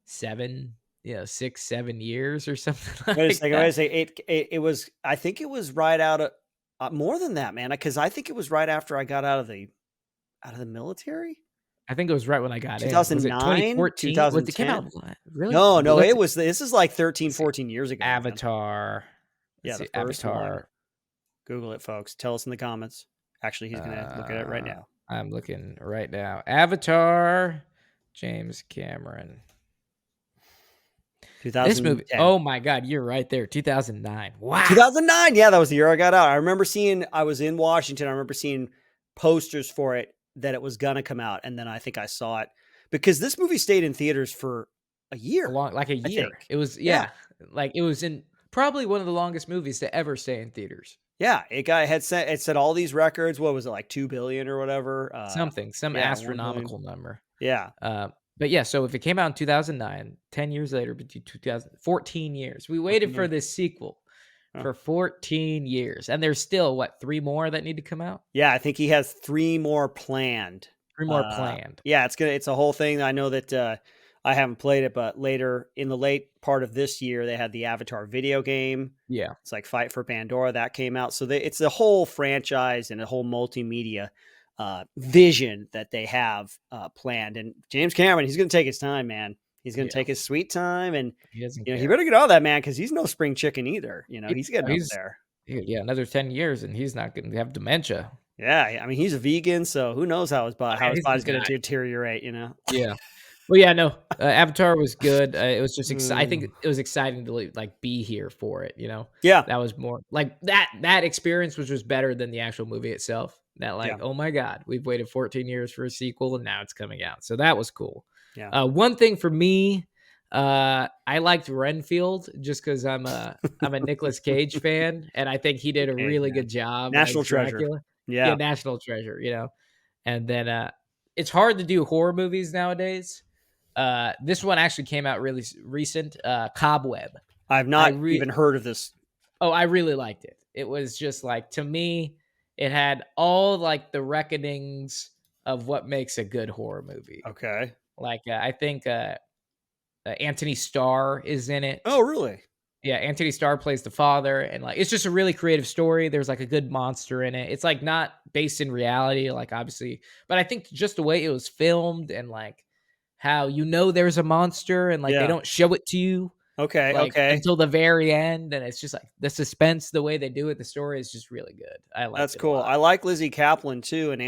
7, 6, 7 years or something Wait a like second. Wait that. a second. It was. I think it was right out of more than that, man. Because I think it was right after I got out of the military. I think it was right when I got in. Was it 2009, 2014? Was it came out 2010. really? No, no, Let's it was. This is like 13, let's see. 14 years ago, man. Avatar. Yeah, Let's the see. first one. Avatar. Google it, folks. Tell us in the comments. Actually, he's gonna look at it right Uh, now. I'm looking right now. Avatar. James Cameron. This movie. 2010. Oh my God, you're right there. 2009. Wow. 2009. Yeah, that was the year I got out. I remember seeing. I was in Washington. I remember seeing posters for it that it was gonna come out, and then I think I saw it because this movie stayed in theaters for a A year. long, like a I year. think. It was Yeah, like it was in probably one of the longest movies to ever stay in theaters. yeah. It said all these records. What was it, like 2 billion or whatever? Something, some Yeah, 1 billion. astronomical number. Yeah, But yeah, so if it came out in 2009, 10 years later, between 2000, 14 years, we 14 waited for years. this sequel Oh. for 14 years. And there's still, what, 3 more that need to come out? Yeah, I think he has 3 more planned. 3 more planned. Yeah, it's a whole thing. I know that I haven't played it, but later in the late part of this year, they had the Avatar video game. Yeah. It's like Fight for Pandora that came out. So it's a whole franchise and a whole multimedia vision that they have planned. And James Cameron, he's going to take his time, man. He's going to Yeah. take his sweet time, and He doesn't he care. better get on that, man, because he's no spring chicken either. He's getting up He's, there. yeah, another 10 years and he's not going to have dementia. Yeah, I mean, he's a vegan, so who knows how his Yeah, he's a body's good going guy. to deteriorate. Yeah. Well, yeah, no, Avatar was good. It was just I think Mm. it was exciting to like be here for it. Yeah. That was more like that experience was just better than the actual movie itself. That like, Yeah. oh my god, we've waited 14 years for a sequel and now it's coming out. So that was cool. Yeah. One thing for me, I liked Renfield just because I'm a Nicolas Cage fan and I think he did a Okay, really yeah. good job as National Treasure. Dracula. Yeah, Yeah. National Treasure. And then it's hard to do horror movies nowadays. This one actually came out really recent. Cobweb. I've I not re even heard of this. Oh, I really liked it. It was just like to me, it had all like the reckonings of what makes a good horror movie. Okay. Like I think Anthony Starr is in Oh, it. really? Yeah, Anthony Starr plays the father, and like it's just a really creative story. There's like a good monster in it. It's like not based in reality, like obviously, but I think just the way it was filmed and like how there's a monster and like they Yeah. don't show it to you Okay. like Okay. until the very end, and it's just like the suspense, the way they do it, the story is just really good. I liked That's it a cool. lot. I like Lizzie Kaplan too, and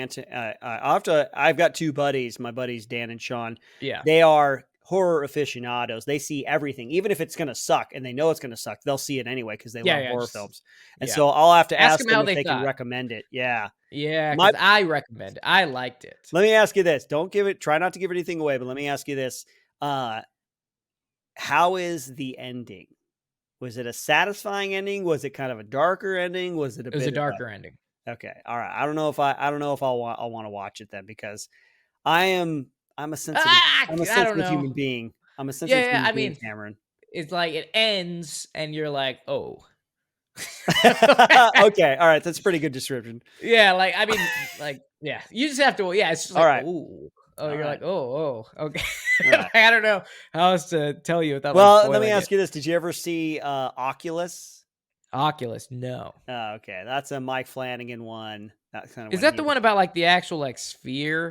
I've got two buddies, my buddies Dan and Sean. Yeah, They are horror aficionados. They see everything, even if it's going to suck, and they know it's going to suck. They'll see it anyway because they yeah, love yeah. horror Just films. And yeah. so I'll have to Ask ask them them how if they they can thought. recommend it. Yeah. Yeah, My because I recommend it. I liked it. Let me ask you this. Try not to give anything away, but let me ask you this. How is the ending? Was it a satisfying ending? Was it kind of a darker ending? Was it a It was a bit of darker ending. okay. All right. I don't know if I'll want to watch it then because I'm a sensitive I don't know. human being. I'm a Yeah, sensitive yeah. human I being, mean, Cameron. it's like it ends, and you're like, oh. Okay. All right. That's a pretty good description. Yeah, like I mean, like yeah, you just have to. Yeah, it's just All like right. oh, All you're right. like okay. All right. I don't know how else to tell you without like Well, let me spoiling it. ask you this. Did you ever see Oculus? Oculus, no. Oh, okay. That's a Mike Flanagan one. That's kind of Is when that he the was. one about like the actual like sphere?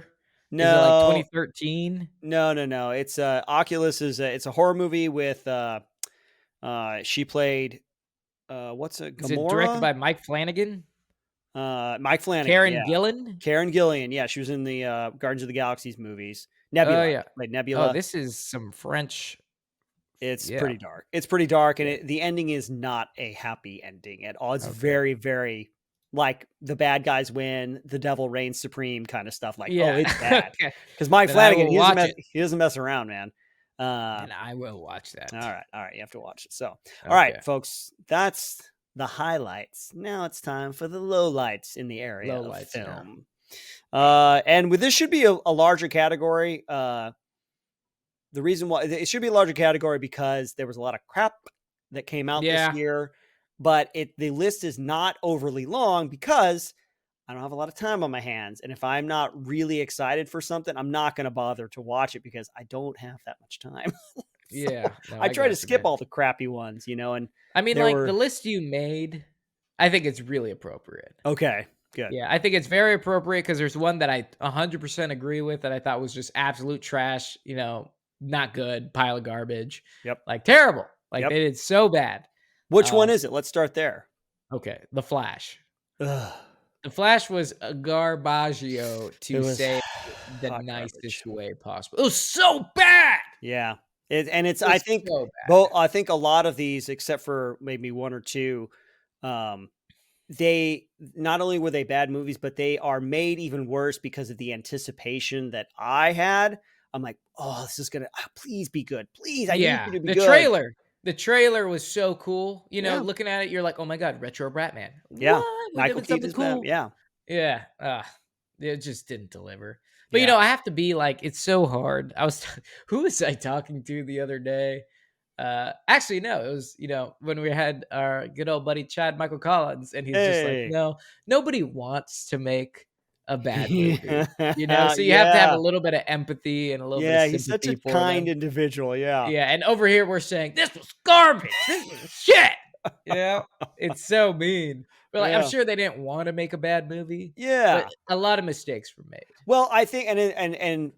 Is it like No, 2013? no. It's Oculus it's a horror movie with she played what's it? Is it directed Gamora? by Mike Flanagan? Mike Flanagan, Karen yeah. Gillan? Karen Gillian, yeah, she was in the Guardians of the Galaxies movies. Oh Nebula, yeah. she played Oh, Nebula. this is some French. It's Yeah. pretty dark. It's pretty dark, and Yeah. the ending is not a happy ending at all. It's Okay. very, very like the bad guys win, the devil reigns supreme kind of stuff. Like, oh, Yeah. it's bad Okay. because Mike Then I Flanagan, will watch it. he doesn't mess around, man. Then I will watch that. All right, you have to watch it. So, all Okay. right, folks, that's the highlights. Now it's time for the lowlights in the area of Lowlights, yeah. film. And with this should be a larger category. The reason why it should be a larger category because there was a lot of crap that came out Yeah. this year, but the list is not overly long because I don't have a lot of time on my hands. And if I'm not really excited for something, I'm not going to bother to watch it because I don't have that much time. Yeah. No, I try to got you, skip man. all the crappy ones, and I mean, there like were the list you made, I think it's really appropriate. okay, good. Yeah, I think it's very appropriate because there's one that I 100% agree with that I thought was just absolute trash, not good, pile of garbage. Yep. Like terrible. Like Yep. they did so bad. Which one is it? Let's start there. Okay, The Flash. Ugh, The Flash was a garbaggio it to was say the hot nicest garbage. way possible. It was so bad. Yeah. It I was think so bad. I think a lot of these, except for maybe one or two, they not only were they bad movies, but they are made even worse because of the anticipation that I had. I'm like, oh, this is gonna please be good. Please, I need you to be The good. The trailer was so cool. Yeah. Looking at it, you're like, oh my god, retro Batman. Yeah. What? Would have Michael been something Keaton's Batman. cool. Yeah. Yeah. It just didn't deliver. But Yeah. I have to be like, it's so hard. Who was I talking to the other day? Actually, no, it was, when we had our good old buddy Chad Michael Collins, and he's just like, Hey. no, nobody wants to make a bad movie. Yeah. So you have to have a little bit of empathy and a little bit of Yeah. He's such sympathy a for kind them. individual. Yeah. Yeah, and over here we're saying this was garbage. This was shit. It's so mean. But like, I'm Yeah. sure they didn't want to make a bad movie. Yeah. But a lot of mistakes were made. Well, I think, and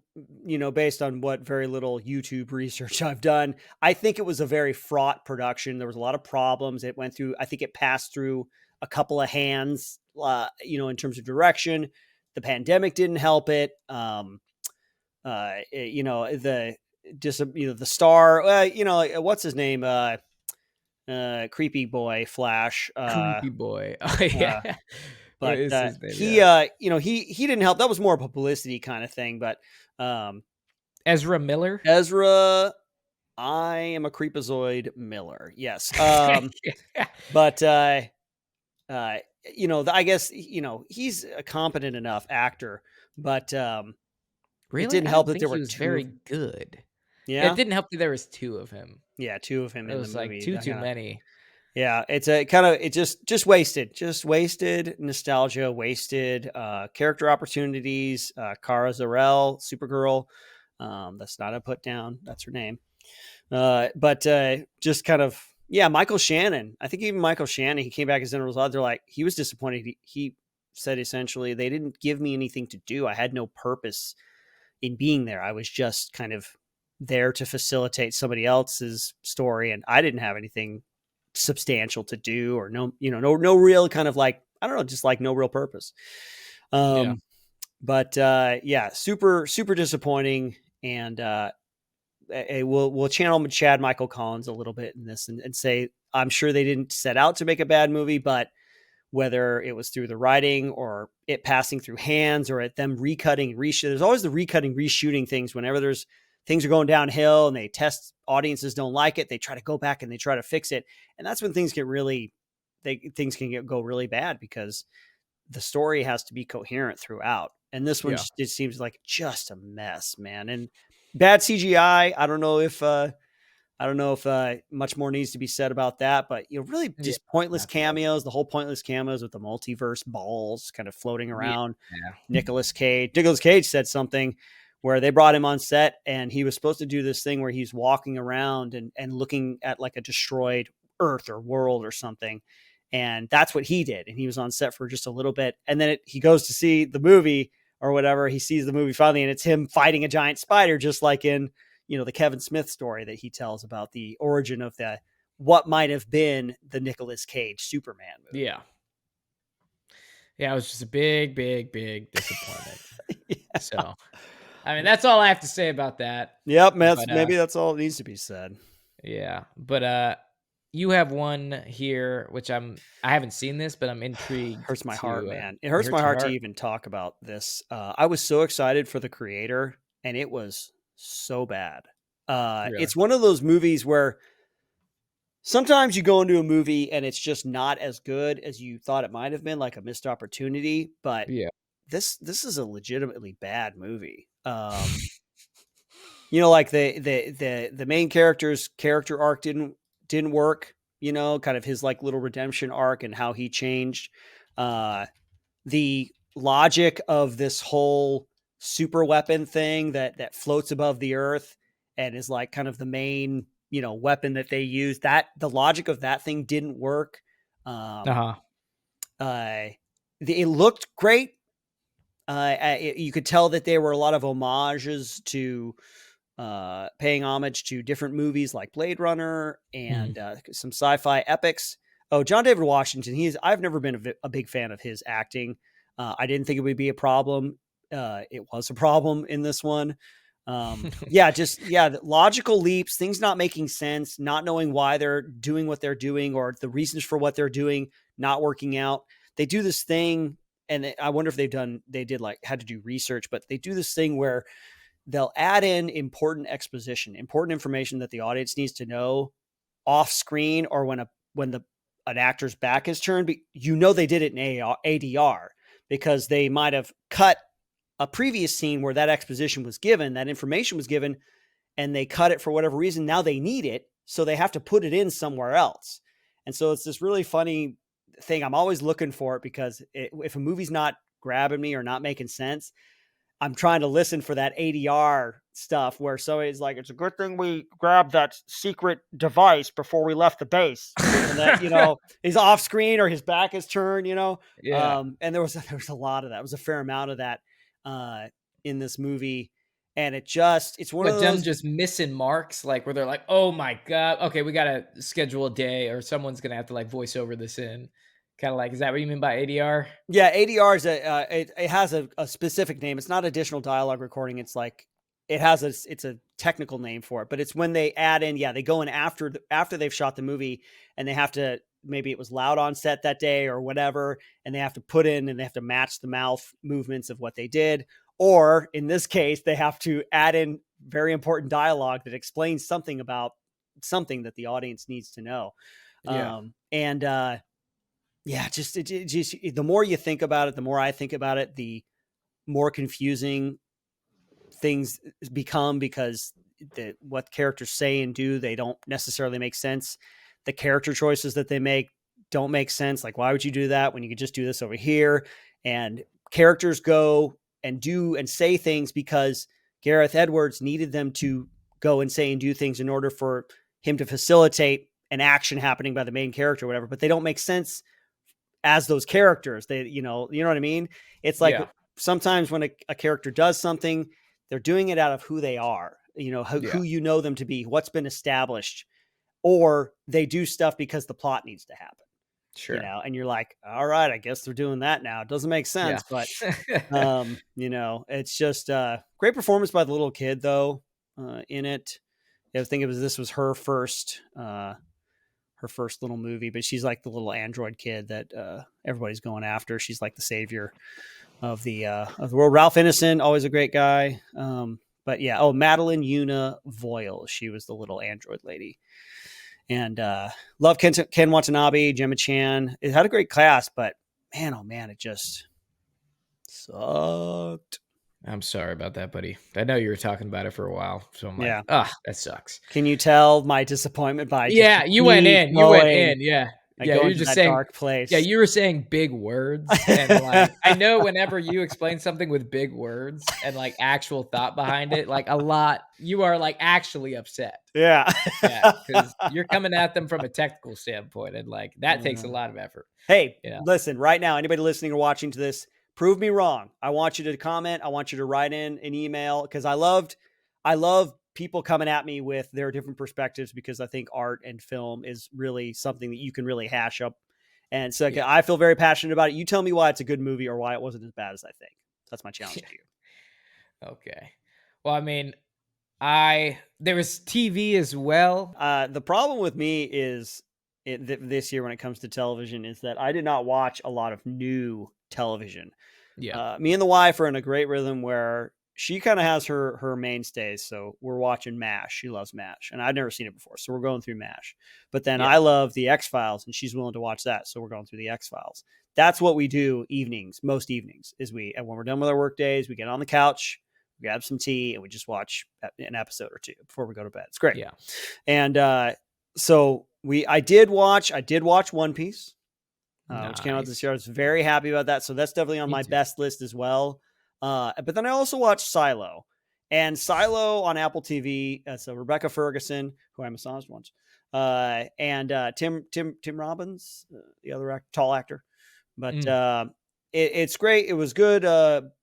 based on what very little YouTube research I've done, I think it was a very fraught production. There was a lot of problems. It went through. I think it passed through a couple of hands. In terms of direction, the pandemic didn't help it. you know, the star, what's his name? Creepy boy Flash. Creepy boy. Oh yeah. Uh, What but is his name? he, Yeah. he didn't help. That was more a publicity kind of thing. But Ezra Miller. Ezra, I am a creepazoid Miller. Yes. Yeah. But I guess he's a competent enough actor, but it Really? didn't I help didn't that think there he were was two. very good. It Yeah, didn't help that there was two of him. yeah, two of him It in the was like movie. two That too kinda, many. yeah, it's a kind of, it just wasted nostalgia, wasted character opportunities. Kara Zor-El, Supergirl. That's not a put down. That's her name. But just kind of, yeah, Michael Shannon. I think even Michael Shannon, he came back as General Zod. They're like, he was disappointed. He said essentially, they didn't give me anything to do. I had no purpose in being there. I was just kind of there to facilitate somebody else's story, and I didn't have anything substantial to do, or no real kind of like, I don't know, just like no real purpose. Yeah. But yeah, super super disappointing, and we'll channel Chad Michael Collins a little bit in this, and say I'm sure they didn't set out to make a bad movie, but whether it was through the writing or it passing through hands or at them recutting, reshoot. There's always the recutting, reshooting things whenever there's things are going downhill and they test, audiences don't like it. They try to go back and they try to fix it. And that's when things get really, go really bad, because the story has to be coherent throughout. And this one, Yeah. it seems like just a mess, man. And bad CGI. I don't know if much more needs to be said about that, but really Yeah. just pointless Not really. cameos, the whole pointless cameos with the multiverse balls kind of floating Yeah. around. Nicolas Cage said something where they brought him on set and he was supposed to do this thing where he's walking around and looking at like a destroyed Earth or world or something. And that's what he did. And he was on set for just a little bit. And then he goes to see the movie or whatever. He sees the movie finally, and it's him fighting a giant spider, just like in, the Kevin Smith story that he tells about the origin of what might have been the Nicolas Cage Superman movie. Yeah. Yeah, it was just a big, big, big disappointment. Yeah. So, I mean, that's all I have to say about that. Yep, But, maybe that's all that needs to be said. yeah, but you have one here, which I haven't seen this, but I'm intrigued. Hurts my heart, to, man. It hurts my your heart to even talk about this. I was so excited for the creator, and it was so bad. Really? It's one of those movies where sometimes you go into a movie and it's just not as good as you thought it might have been, like a missed opportunity. But Yeah. this is a legitimately bad movie. Like the main character's character arc didn't work. Kind of his like little redemption arc and how he changed. The logic of this whole super weapon thing that floats above the earth and is like kind of the main weapon that they use, that the logic of that thing didn't work. It looked great. You could tell that there were a lot of homages to paying homage to different movies like Blade Runner and some sci-fi epics. Oh, John David Washington. I've never been a big fan of his acting. I didn't think it would be a problem. It was a problem in this one. Logical leaps, things not making sense, not knowing why they're doing what they're doing or the reasons for what they're doing not working out. They do this thing, and I wonder if had to do research, but they do this thing where they'll add in important exposition, important information that the audience needs to know off screen or when an actor's back is turned. They did it in ADR because they might have cut a previous scene where that exposition was given, that information was given, and they cut it for whatever reason. Now they need it, so they have to put it in somewhere else. And so it's this really funny thing. I'm always looking for it because if a movie's not grabbing me or not making sense, I'm trying to listen for that ADR stuff where somebody's like, it's a good thing we grabbed that secret device before we left the base. And that, he's off screen or his back is turned, Yeah. And there was a lot of that. It was a fair amount of that in this movie. And it's one of those. Them just missing marks, like where they're like, oh my God, okay, we got to schedule a day or someone's going to have to like voice over this in. Kind of like, is that what you mean by ADR? Yeah, ADR is it has a specific name. It's not additional dialogue recording. It's like it's a technical name for it, but it's when they add in, they go in after they've shot the movie, and they have to, maybe it was loud on set that day or whatever, and they have to put in and they have to match the mouth movements of what they did. Or in this case, they have to add in very important dialogue that explains something about something that the audience needs to know. Just the more you think about it, the more I think about it, the more confusing things become, because what characters say and do, they don't necessarily make sense. The character choices that they make don't make sense. Like, why would you do that when you could just do this over here? And characters go and do and say things because Gareth Edwards needed them to go and say and do things in order for him to facilitate an action happening by the main character or whatever, but they don't make sense as those characters. They, you know what I mean? It's like sometimes when a character does something, they're doing it out of who they are, who you know them to be, what's been established, or they do stuff because the plot needs to happen. Sure. And you're like, all right, I guess they're doing that now. It doesn't make sense, but it's just great performance by the little kid though, in it. I think this was her first little movie, but she's like the little android kid that everybody's going after. She's like the savior of the world. Ralph Ineson, always a great guy. Madeline Una Voyle, she was the little android lady. And love Ken Watanabe, Gemma Chan. It had a great cast, but man, oh man, it just sucked. I'm sorry about that, buddy. I know you were talking about it for a while, so I'm like, that sucks. Can you tell my disappointment by you went in. Yeah. You're just saying dark place. Yeah, you were saying big words, and like I know whenever you explain something with big words and like actual thought behind it, like a lot, you are like actually upset. Yeah, because you're coming at them from a technical standpoint, and like that takes a lot of effort. Hey, listen, right now, anybody listening or watching to this, prove me wrong. I want you to comment. I want you to write in an email, because I love people coming at me with their different perspectives, because I think art and film is really something that you can really hash up. And so I feel very passionate about it. You tell me why it's a good movie or why it wasn't as bad as I think. That's my challenge to you. Okay. Well, I mean, there was TV as well. The problem with me is this year when it comes to television is that I did not watch a lot of new television. Yeah. Me and the wife are in a great rhythm where she kind of has her mainstays. So we're watching MASH. She loves MASH, and I've never seen it before. So we're going through MASH. But then I love the X-Files, and she's willing to watch that. So we're going through the X-Files. That's what we do most evenings, is and when we're done with our work days, we get on the couch, we grab some tea, and we just watch an episode or two before we go to bed. It's great. Yeah. And so I did watch One Piece, which came out this year. I was very happy about that. So that's definitely on my best list as well. But then I also watched Silo, and Silo on Apple TV. So Rebecca Ferguson, who I massaged once, and Tim Robbins, the other tall actor. But it's great. It was good,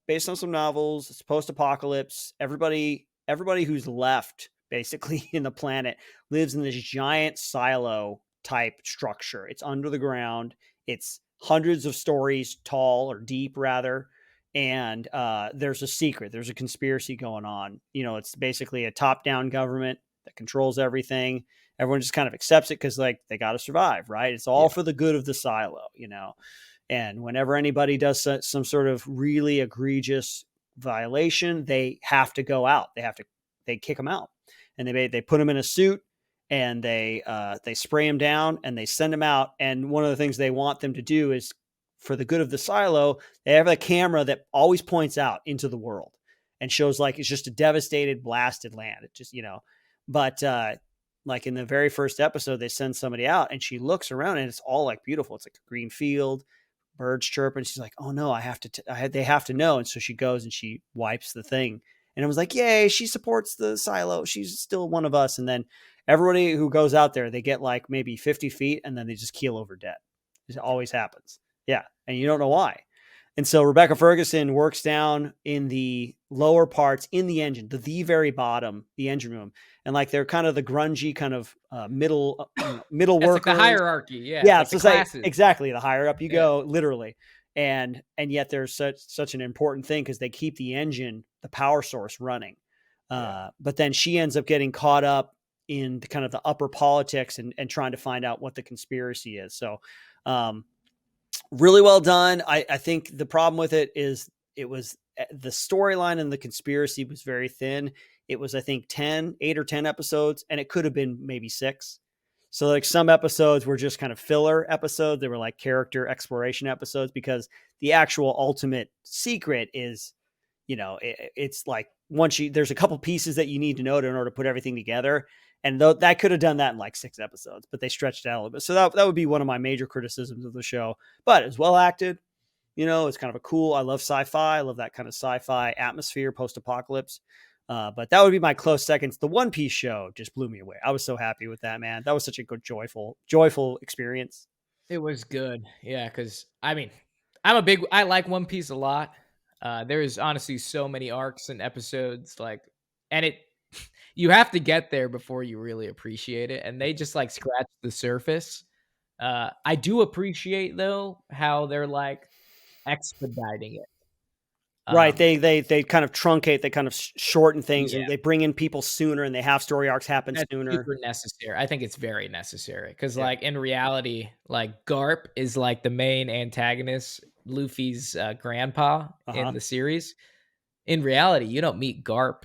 based on some novels. It's post-apocalypse. Everybody who's left basically in the planet lives in this giant silo type structure. It's under the ground. It's hundreds of stories tall, or deep rather. And there's a secret. There's a conspiracy going on. It's basically a top-down government that controls everything. Everyone just kind of accepts it because, like, they got to survive, right? It's all for the good of the silo, And whenever anybody does some sort of really egregious violation, they have to go out. They kick them out, and they put them in a suit, and they spray them down, and they send them out. And one of the things they want them to do is, for the good of the silo, they have a camera that always points out into the world and shows like it's just a devastated, blasted land. It just, but like in the very first episode, they send somebody out, and she looks around, and it's all like beautiful. It's like a green field, birds chirping. She's like, oh no, they have to know. And so she goes and she wipes the thing. And I was like, yay, she supports the silo. She's still one of us. And then everybody who goes out there, they get like maybe 50 feet, and then they just keel over dead. It always happens. Yeah. And you don't know why. And so Rebecca Ferguson works down in the lower parts in the engine, the very bottom, the engine room. And like, they're kind of the grungy kind of middle workers. Like the hierarchy. Yeah. Yeah. It's like exactly. The higher up you go, literally. And yet there's such an important thing, because they keep the engine, the power source running. But then she ends up getting caught up in the kind of the upper politics and trying to find out what the conspiracy is. So really well done. I think the problem with it is it was the storyline and the conspiracy was very thin. It was, I think, 8 or 10 episodes, and it could have been maybe 6. So like some episodes were just kind of filler episodes. They were like character exploration episodes because the actual ultimate secret is, it's like there's a couple pieces that you need to know in order to put everything together. And that could have done that in like 6 episodes, but they stretched it out a little bit. So that would be one of my major criticisms of the show, but it's well acted. It's kind of a cool, I love sci-fi. I love that kind of sci-fi atmosphere, post-apocalypse. But that would be my close seconds. The One Piece show just blew me away. I was so happy with that, man. That was such a good, joyful experience. It was good. Yeah. Cause I mean, I like One Piece a lot. There is honestly so many arcs and episodes and you have to get there before you really appreciate it. And they just like scratch the surface. I do appreciate though, how they're like expediting it. Right. They kind of truncate, they kind of shorten things, Yeah. and they bring in people sooner, and they have story arcs happen That's sooner. super necessary. I think it's very necessary because, like, in reality, like Garp is like the main antagonist, Luffy's grandpa in the series. In reality, you don't meet Garp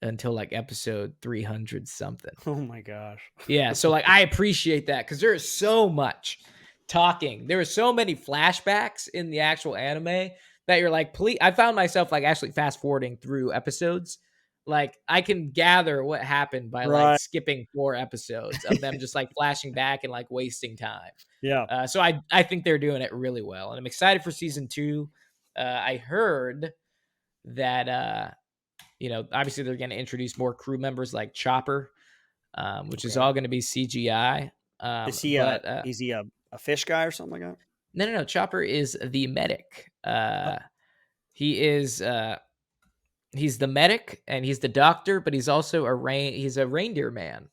until like episode 300 something. Oh my gosh. Yeah, so like I appreciate that because there is so much talking. There are so many flashbacks in the actual anime that you're like, please. I found myself like actually fast forwarding through episodes. Like I can gather what happened by like skipping 4 episodes of them just like flashing back and like wasting time. Yeah. So I think they're doing it really well, and I'm excited for season 2. I heard that obviously they're going to introduce more crew members like Chopper, which is all going to be CGI. Is he a fish guy or something like that? No. Chopper is the medic. He is he's the medic and he's the doctor, but he's also he's a reindeer man.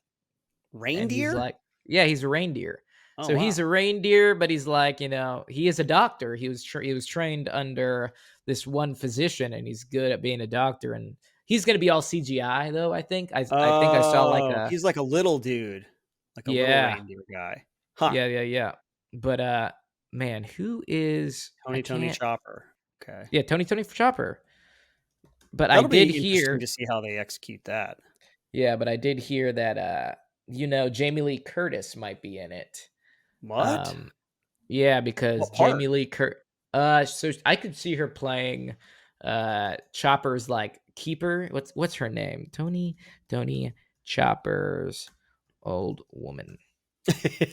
Reindeer? He's a reindeer. Oh, so wow. He's a reindeer, but he's like, he is a doctor. He was trained under this one physician, and he's good at being a doctor. And he's going to be all CGI though. I think I think I saw like he's like a little dude, like a little reindeer guy. Huh. Yeah. But man, who is Tony Chopper? Okay. Yeah, Tony Chopper. But That'll I did be hear interesting to see how they execute that. Yeah, but I did hear that Jamie Lee Curtis might be in it. What? Yeah, because Jamie Lee Curtis. So I could see her playing Chopper's like keeper. What's her name? Tony Chopper's old woman.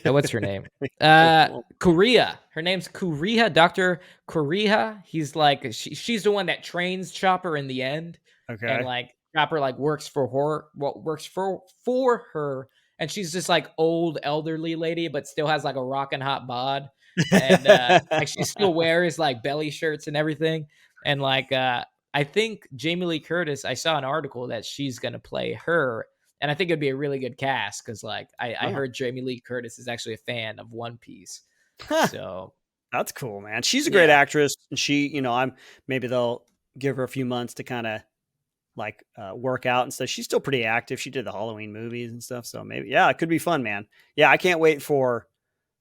What's her name? Korea. Her name's Korea, Dr. Korea. He's like she's the one that trains Chopper in the end. Okay. And like Chopper like works for her, and she's this like old elderly lady, but still has like a rockin' hot bod. And like she still wears like belly shirts and everything. And like I think Jamie Lee Curtis, I saw an article that she's gonna play her. And I think it'd be a really good cast because, like, I heard Jamie Lee Curtis is actually a fan of One Piece. So that's cool, man. She's a great actress, and she, maybe they'll give her a few months to kind of like work out and stuff. She's still pretty active. She did the Halloween movies and stuff, so maybe it could be fun, man. Yeah, I can't wait for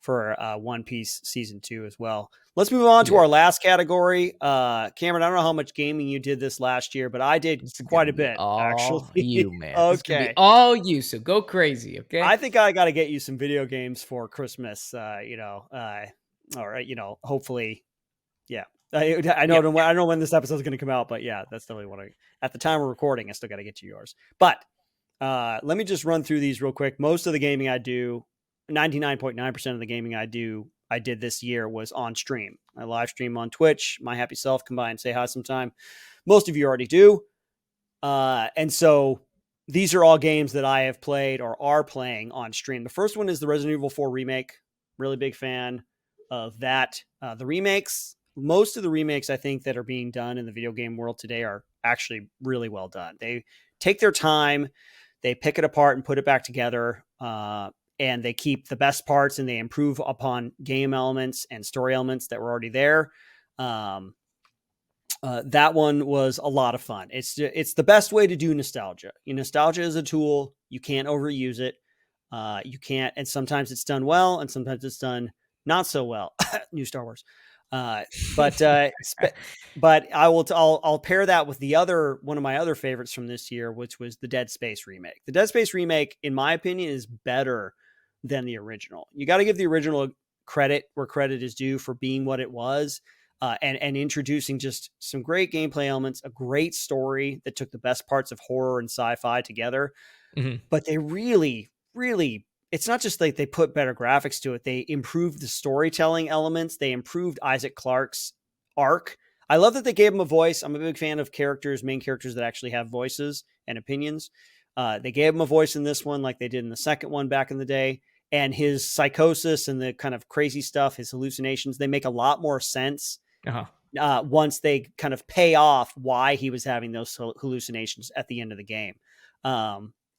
One Piece season 2 as well. Let's move on to our last category. Cameron, I don't know how much gaming you did this last year, but I did quite a bit, actually. You, man. Okay. All you, so go crazy, okay? I think I got to get you some video games for Christmas, or, hopefully, yeah. I know when this episode is going to come out, but yeah, that's definitely what at the time of recording, I still got to get you yours. But let me just run through these real quick. Most of the gaming I do, 99.9% of the gaming I did this year was on stream. I live stream on Twitch, My Happy Self. Come by and say hi sometime. Most of you already do. And so these are all games that I have played or are playing on stream. The first one is the Resident Evil 4 remake. Really big fan of that. The remakes, most of the remakes I think that are being done in the video game world today are actually really well done. They take their time, they pick it apart and put it back together. And they keep the best parts and they improve upon game elements and story elements that were already there. That one was a lot of fun. It's the best way to do nostalgia. Nostalgia is a tool. You can't overuse it. You can't, and sometimes it's done well, and sometimes it's done not so well. New Star Wars, but but I'll pair that with one of my other favorites from this year, which was the Dead Space remake. The Dead Space remake, in my opinion, is better than the original. You got to give the original credit where credit is due for being what it was. And introducing just some great gameplay elements, a great story that took the best parts of horror and sci-fi together. Mm-hmm. But they really, it's not just like they put better graphics to it. They improved the storytelling elements. They improved Isaac Clarke's arc. I love that they gave him a voice. I'm a big fan of main characters that actually have voices and opinions. They gave him a voice in this one, like they did in the second one back in the day. And his psychosis and the kind of crazy stuff, his hallucinations, they make a lot more sense. Once they kind of pay off why he was having those hallucinations at the end of the game.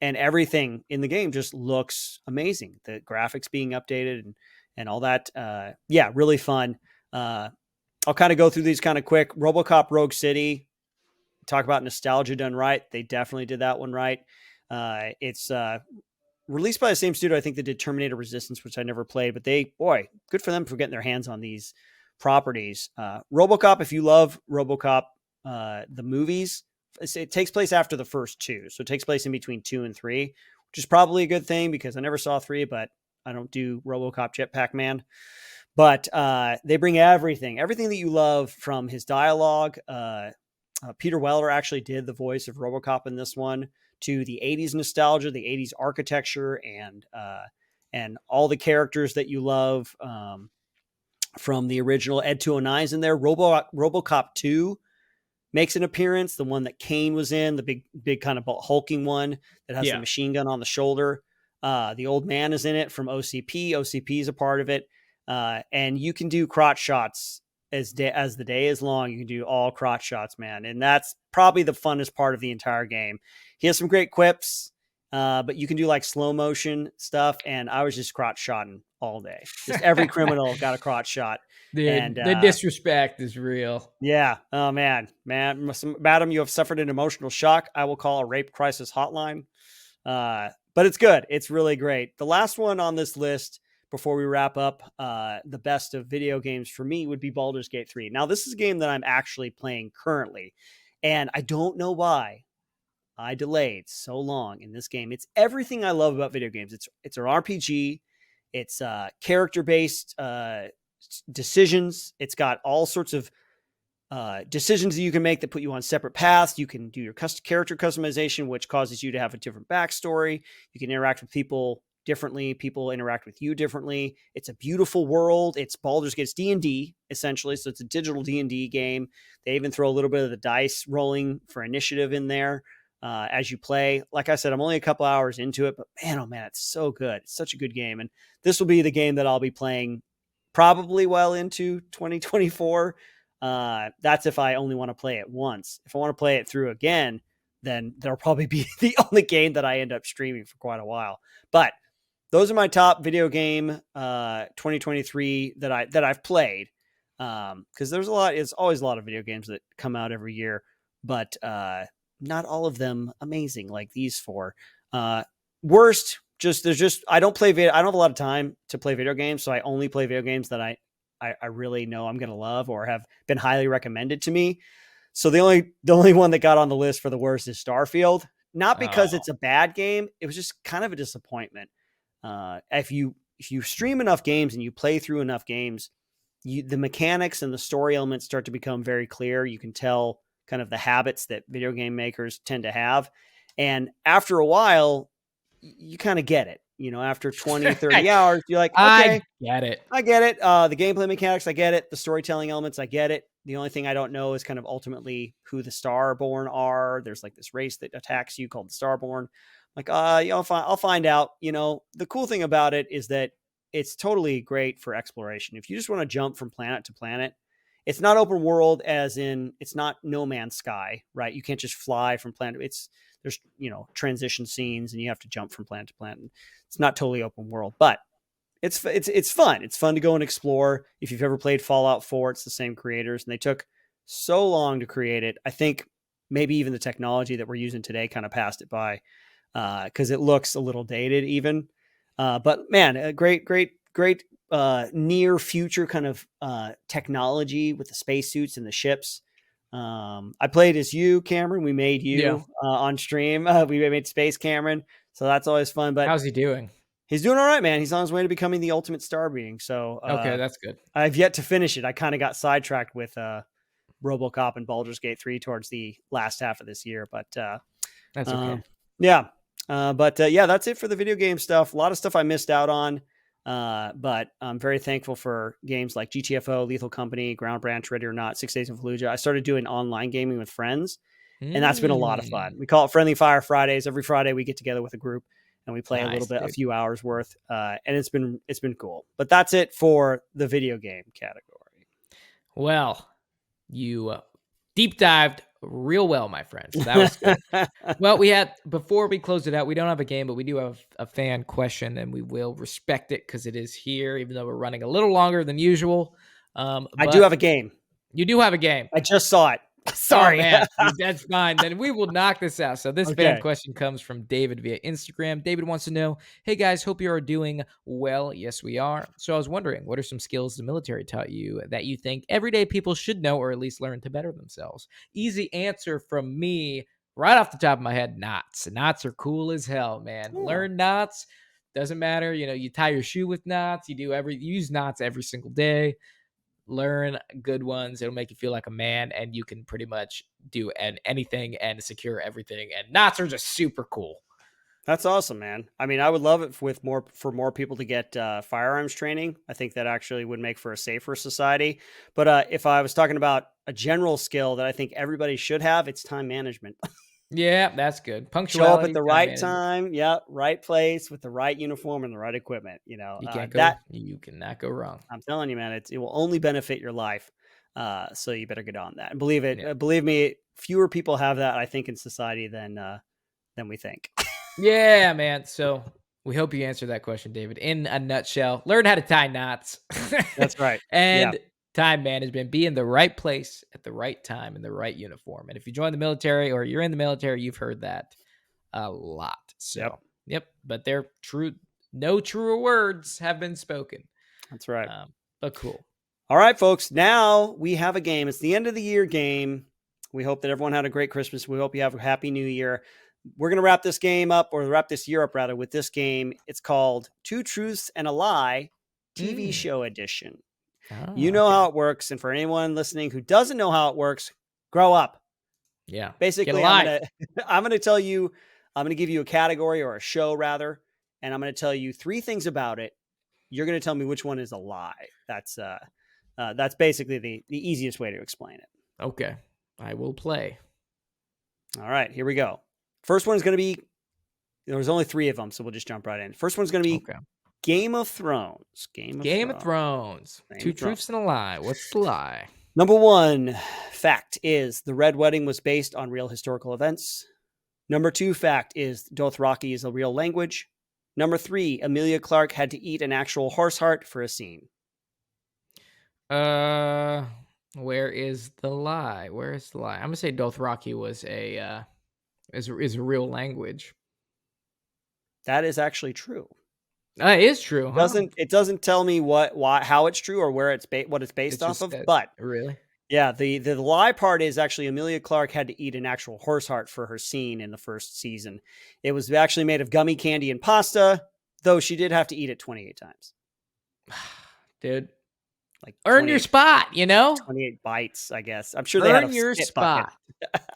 And everything in the game just looks amazing. The graphics being updated and all that. Really fun. I'll kind of go through these kind of quick. RoboCop Rogue City, talk about nostalgia done right. They definitely did that one right. It's released by the same studio, I think, that did Terminator Resistance, which I never played, but good for them for getting their hands on these properties. RoboCop, if you love RoboCop, the movies, it takes place after the first two. So it takes place in between 2 and 3, which is probably a good thing because I never saw 3, but I don't do RoboCop Jetpack Man. But they bring everything that you love from his dialogue. Peter Weller actually did the voice of RoboCop in this one, to the 80s nostalgia, the 80s architecture, and all the characters that you love from the original. Ed 209's in there. RoboCop 2 makes an appearance, the one that Kane was in, the big kind of hulking one that has the machine gun on the shoulder. The old man is in it from OCP. OCP is a part of it. And you can do crotch shots as the day is long. You can do all crotch shots, man. And that's probably the funnest part of the entire game. He has some great quips, but you can do like slow motion stuff. And I was just crotch shotting all day. Just every criminal got a crotch shot. Dude, and the disrespect is real. Yeah. Oh, man. Madam, you have suffered an emotional shock. I will call a rape crisis hotline. But it's good. It's really great. The last one on this list before we wrap up, the best of video games for me would be Baldur's Gate 3. Now, this is a game that I'm actually playing currently, and I don't know why I delayed so long in this game. It's everything I love about video games. It's an RPG. It's character-based decisions. It's got all sorts of decisions that you can make that put you on separate paths. You can do your character customization, which causes you to have a different backstory. You can interact with people differently. People interact with you differently. It's a beautiful world. It's Baldur's Gate. It's D&D, essentially. So it's a digital D&D game. They even throw a little bit of the dice rolling for initiative in there as you play. Like I said, I'm only a couple hours into it, but man, oh man, it's so good. It's such a good game. And this will be the game that I'll be playing probably well into 2024. That's if I only want to play it once. If I want to play it through again, then there'll probably be the only game that I end up streaming for quite a while. But those are my top video game 2023 that I've played. Because there's always a lot of video games that come out every year, but not all of them amazing like these 4. Worst, I don't have a lot of time to play video games, so I only play video games that I really know I'm going to love or have been highly recommended to me. So the only one that got on the list for the worst is Starfield. Not because it's a bad game. It was just kind of a disappointment. If you stream enough games and you play through enough games, the mechanics and the story elements start to become very clear. You can tell kind of the habits that video game makers tend to have. And after a while, you kind of get it. After 20, 30 hours, you're like, okay, I get it. The gameplay mechanics, I get it. The storytelling elements, I get it. The only thing I don't know is kind of ultimately who the Starborn are. There's like this race that attacks you called the Starborn. Like, I'll find out. The cool thing about it is that it's totally great for exploration. If you just want to jump from planet to planet, it's not open world as in it's not No Man's Sky, right? You can't just fly from planet. There's transition scenes and you have to jump from planet to planet. It's not totally open world, but it's fun. It's fun to go and explore. If you've ever played Fallout 4, it's the same creators, and they took so long to create it. I think maybe even the technology that we're using today kind of passed it by because it looks a little dated even. But man, a great near future kind of technology with the spacesuits and the ships. I played as you, Cameron. We made you on stream. We made Space Cameron. So that's always fun. But How's he doing? he's doing all right, man. He's on his way to becoming the ultimate star being. So Okay, that's good. I've yet to finish it. I kind of got sidetracked with RoboCop and Baldur's Gate 3 towards the last half of this year. But That's okay. yeah. Yeah, that's it for the video game stuff. A lot of stuff I missed out on. But I'm very thankful for games like GTFO, Lethal Company, Ground Branch, Ready or Not, 6 Days in Fallujah. I started doing online gaming with friends, and that's been a lot of fun. We call it Friendly Fire Fridays. Every Friday we get together with a group and we play a little bit, a few hours worth. And it's been cool. But that's it for the video game category. Well, you deep dived real well, my friend. So that was good. Well, before we close it out, we don't have a game, but we do have a fan question, and we will respect it because it is here, even though we're running a little longer than usual. I do have a game. You do have a game. I just saw it. Sorry. Oh, man. That's fine. Then we will knock this out. So this fan question comes from David via Instagram. David wants to know, hey guys, hope you are doing well. Yes, we are. So I was wondering, what are some skills the military taught you that you think everyday people should know or at least learn to better themselves? Easy answer from me, right off the top of my head, knots. Knots are cool as hell, man. Cool. Learn knots. Doesn't matter. You tie your shoe with knots. You use knots every single day. Learn good ones. It'll make you feel like a man, and you can pretty much do anything and secure everything. And knots are just super cool. That's awesome, man. I mean, I would love it for more people to get firearms training. I think that actually would make for a safer society. But if I was talking about a general skill that I think everybody should have, it's time management. Yeah, that's good. Punctuality. Show up at the right time. Yeah, right place with the right uniform and the right equipment. You cannot go wrong. I'm telling you, man, it will only benefit your life. So you better get on that. And believe me, fewer people have that, I think, in society than we think. Yeah, man. So we hope you answered that question, David. In a nutshell, learn how to tie knots. That's right. And time management, be in the right place at the right time in the right uniform. And if you join the military or you're in the military, you've heard that a lot. So, yep. But they're true. No truer words have been spoken. That's right. But cool. All right, folks. Now we have a game. It's the end of the year game. We hope that everyone had a great Christmas. We hope you have a happy new year. We're going to wrap this year up with this game. It's called Two Truths and a Lie TV show edition. Oh, you know how it works. And for anyone listening who doesn't know how it works, grow up. Yeah. Basically, I'm going to give you a category or a show rather, and I'm going to tell you 3 things about it. You're going to tell me which one is a lie. That's basically the easiest way to explain it. Okay. I will play. All right, here we go. First one is going to be, there's only 3 of them, so we'll just jump right in. First one's going to be Game of Thrones. Game of Thrones. Two truths and a lie. What's the lie? Number 1 fact is the Red Wedding was based on real historical events. Number 2 fact is Dothraki is a real language. Number 3, Emilia Clarke had to eat an actual horse heart for a scene. Where is the lie? I'm gonna say Dothraki was is a real language. That is actually true. It is true. It doesn't tell me how it's true or where what it's based off of. But really, yeah, the lie part is actually Emilia Clarke had to eat an actual horse heart for her scene in the first season. It was actually made of gummy candy and pasta, though she did have to eat it 28 times. Dude, like earn your spot, 28 bites, I guess. I'm sure they had your spot.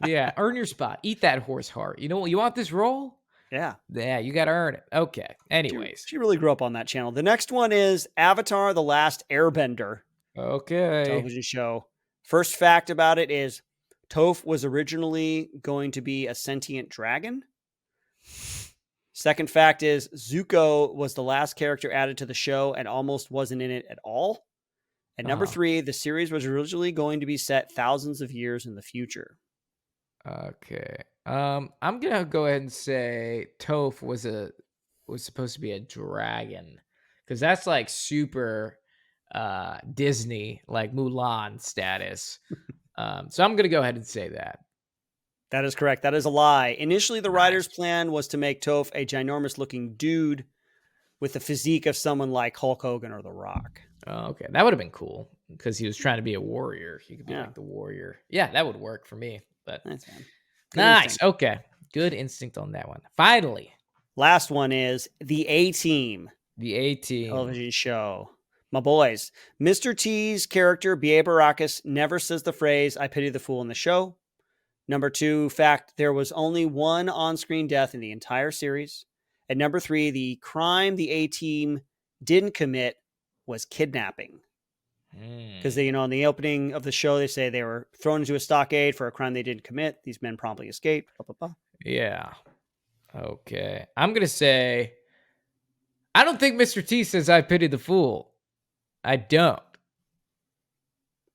Yeah, earn your spot. Eat that horse heart. You want this role? Yeah, you got to earn it. Okay. Anyways, she really grew up on that channel. The next one is Avatar: The Last Airbender. Okay. Television show. First fact about it is Toph was originally going to be a sentient dragon. Second fact is Zuko was the last character added to the show and almost wasn't in it at all. And number 3, the series was originally going to be set thousands of years in the future. Okay. I'm gonna go ahead and say Toph was supposed to be a dragon, because that's like super Disney, like Mulan status. So I'm going to go ahead and say that. That is correct. That is a lie. Initially, the Nice. writer's plan was to make Toph a ginormous-looking dude with the physique of someone like Hulk Hogan or The Rock. Oh, okay. That would have been cool because he was trying to be a warrior. He could be Yeah. like the warrior. Yeah, that would work for me. But Nice, man. Good nice. instinct. Okay. Good instinct on that one. Finally, Last one is The A-Team the A-Team. television show. My boys. Mr. T's character, B.A. Baracus, never says the phrase, "I pity the fool" in the show. Number 2, fact, there was only one on-screen death in the entire series. And number 3, the crime the A-Team didn't commit was kidnapping. Because they, in the opening of the show, they say they were thrown into a stockade for a crime they didn't commit. These men promptly escaped. Blah, blah, blah. Yeah. Okay. I'm going to say, I don't think Mr. T says "I pity the fool." I don't.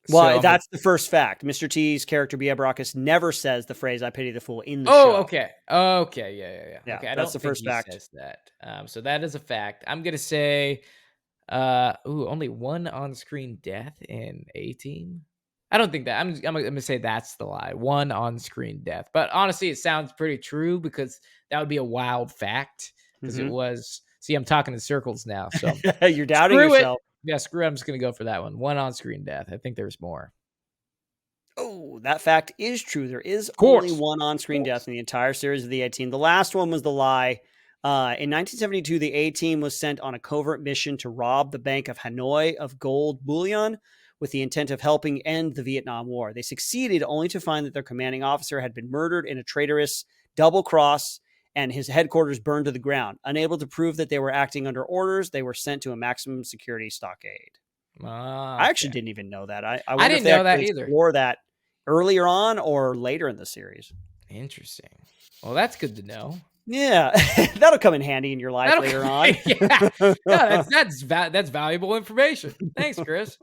Well, So that's the first fact. Mr. T's character, B.A. Baracus, never says the phrase "I pity the fool" in the show. okay. Okay. Yeah. Yeah, Okay. I that's don't the first think he fact. says that. So that is a fact. I'm going to say, only one on-screen death in A-Team. I don't think that. I'm going to say that's the lie. One on-screen death. But honestly, it sounds pretty true because that would be a wild fact because it was. See, I'm talking in circles now. So You're doubting screw yourself. it. Yeah, screw it. I'm just going to go for that one. One on-screen death. I think there's more. Oh, that fact is true. There is course. only one on-screen death in the entire series of the A-Team. The last one was the lie. In 1972, the A-Team was sent on a covert mission to rob the Bank of Hanoi of gold bullion with the intent of helping end the Vietnam War. They succeeded only to find that their commanding officer had been murdered in a traitorous double cross and his headquarters burned to the ground. Unable to prove that they were acting under orders, they were sent to a maximum security stockade. I actually didn't even know that. I wonder didn't if they know that actually either. explore that earlier on or later in the series. Interesting. Well, that's good to know. Yeah, that'll come in handy in your life later on. Yeah, that's valuable information. Thanks, Chris.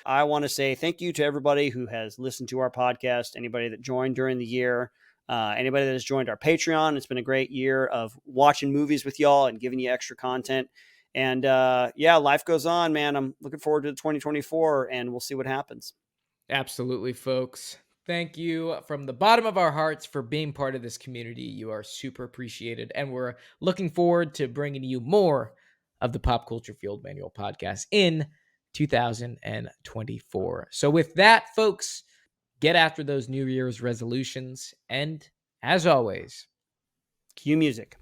I want to say thank you to everybody who has listened to our podcast, anybody that joined during the year, anybody that has joined our Patreon. It's been a great year of watching movies with y'all and giving you extra content. And life goes on, man. I'm looking forward to 2024 and we'll see what happens. Absolutely, folks. Thank you from the bottom of our hearts for being part of this community. You are super appreciated. And we're looking forward to bringing you more of the Pop Culture Field Manual podcast in 2024. So with that, folks, get after those New Year's resolutions. And as always, cue music.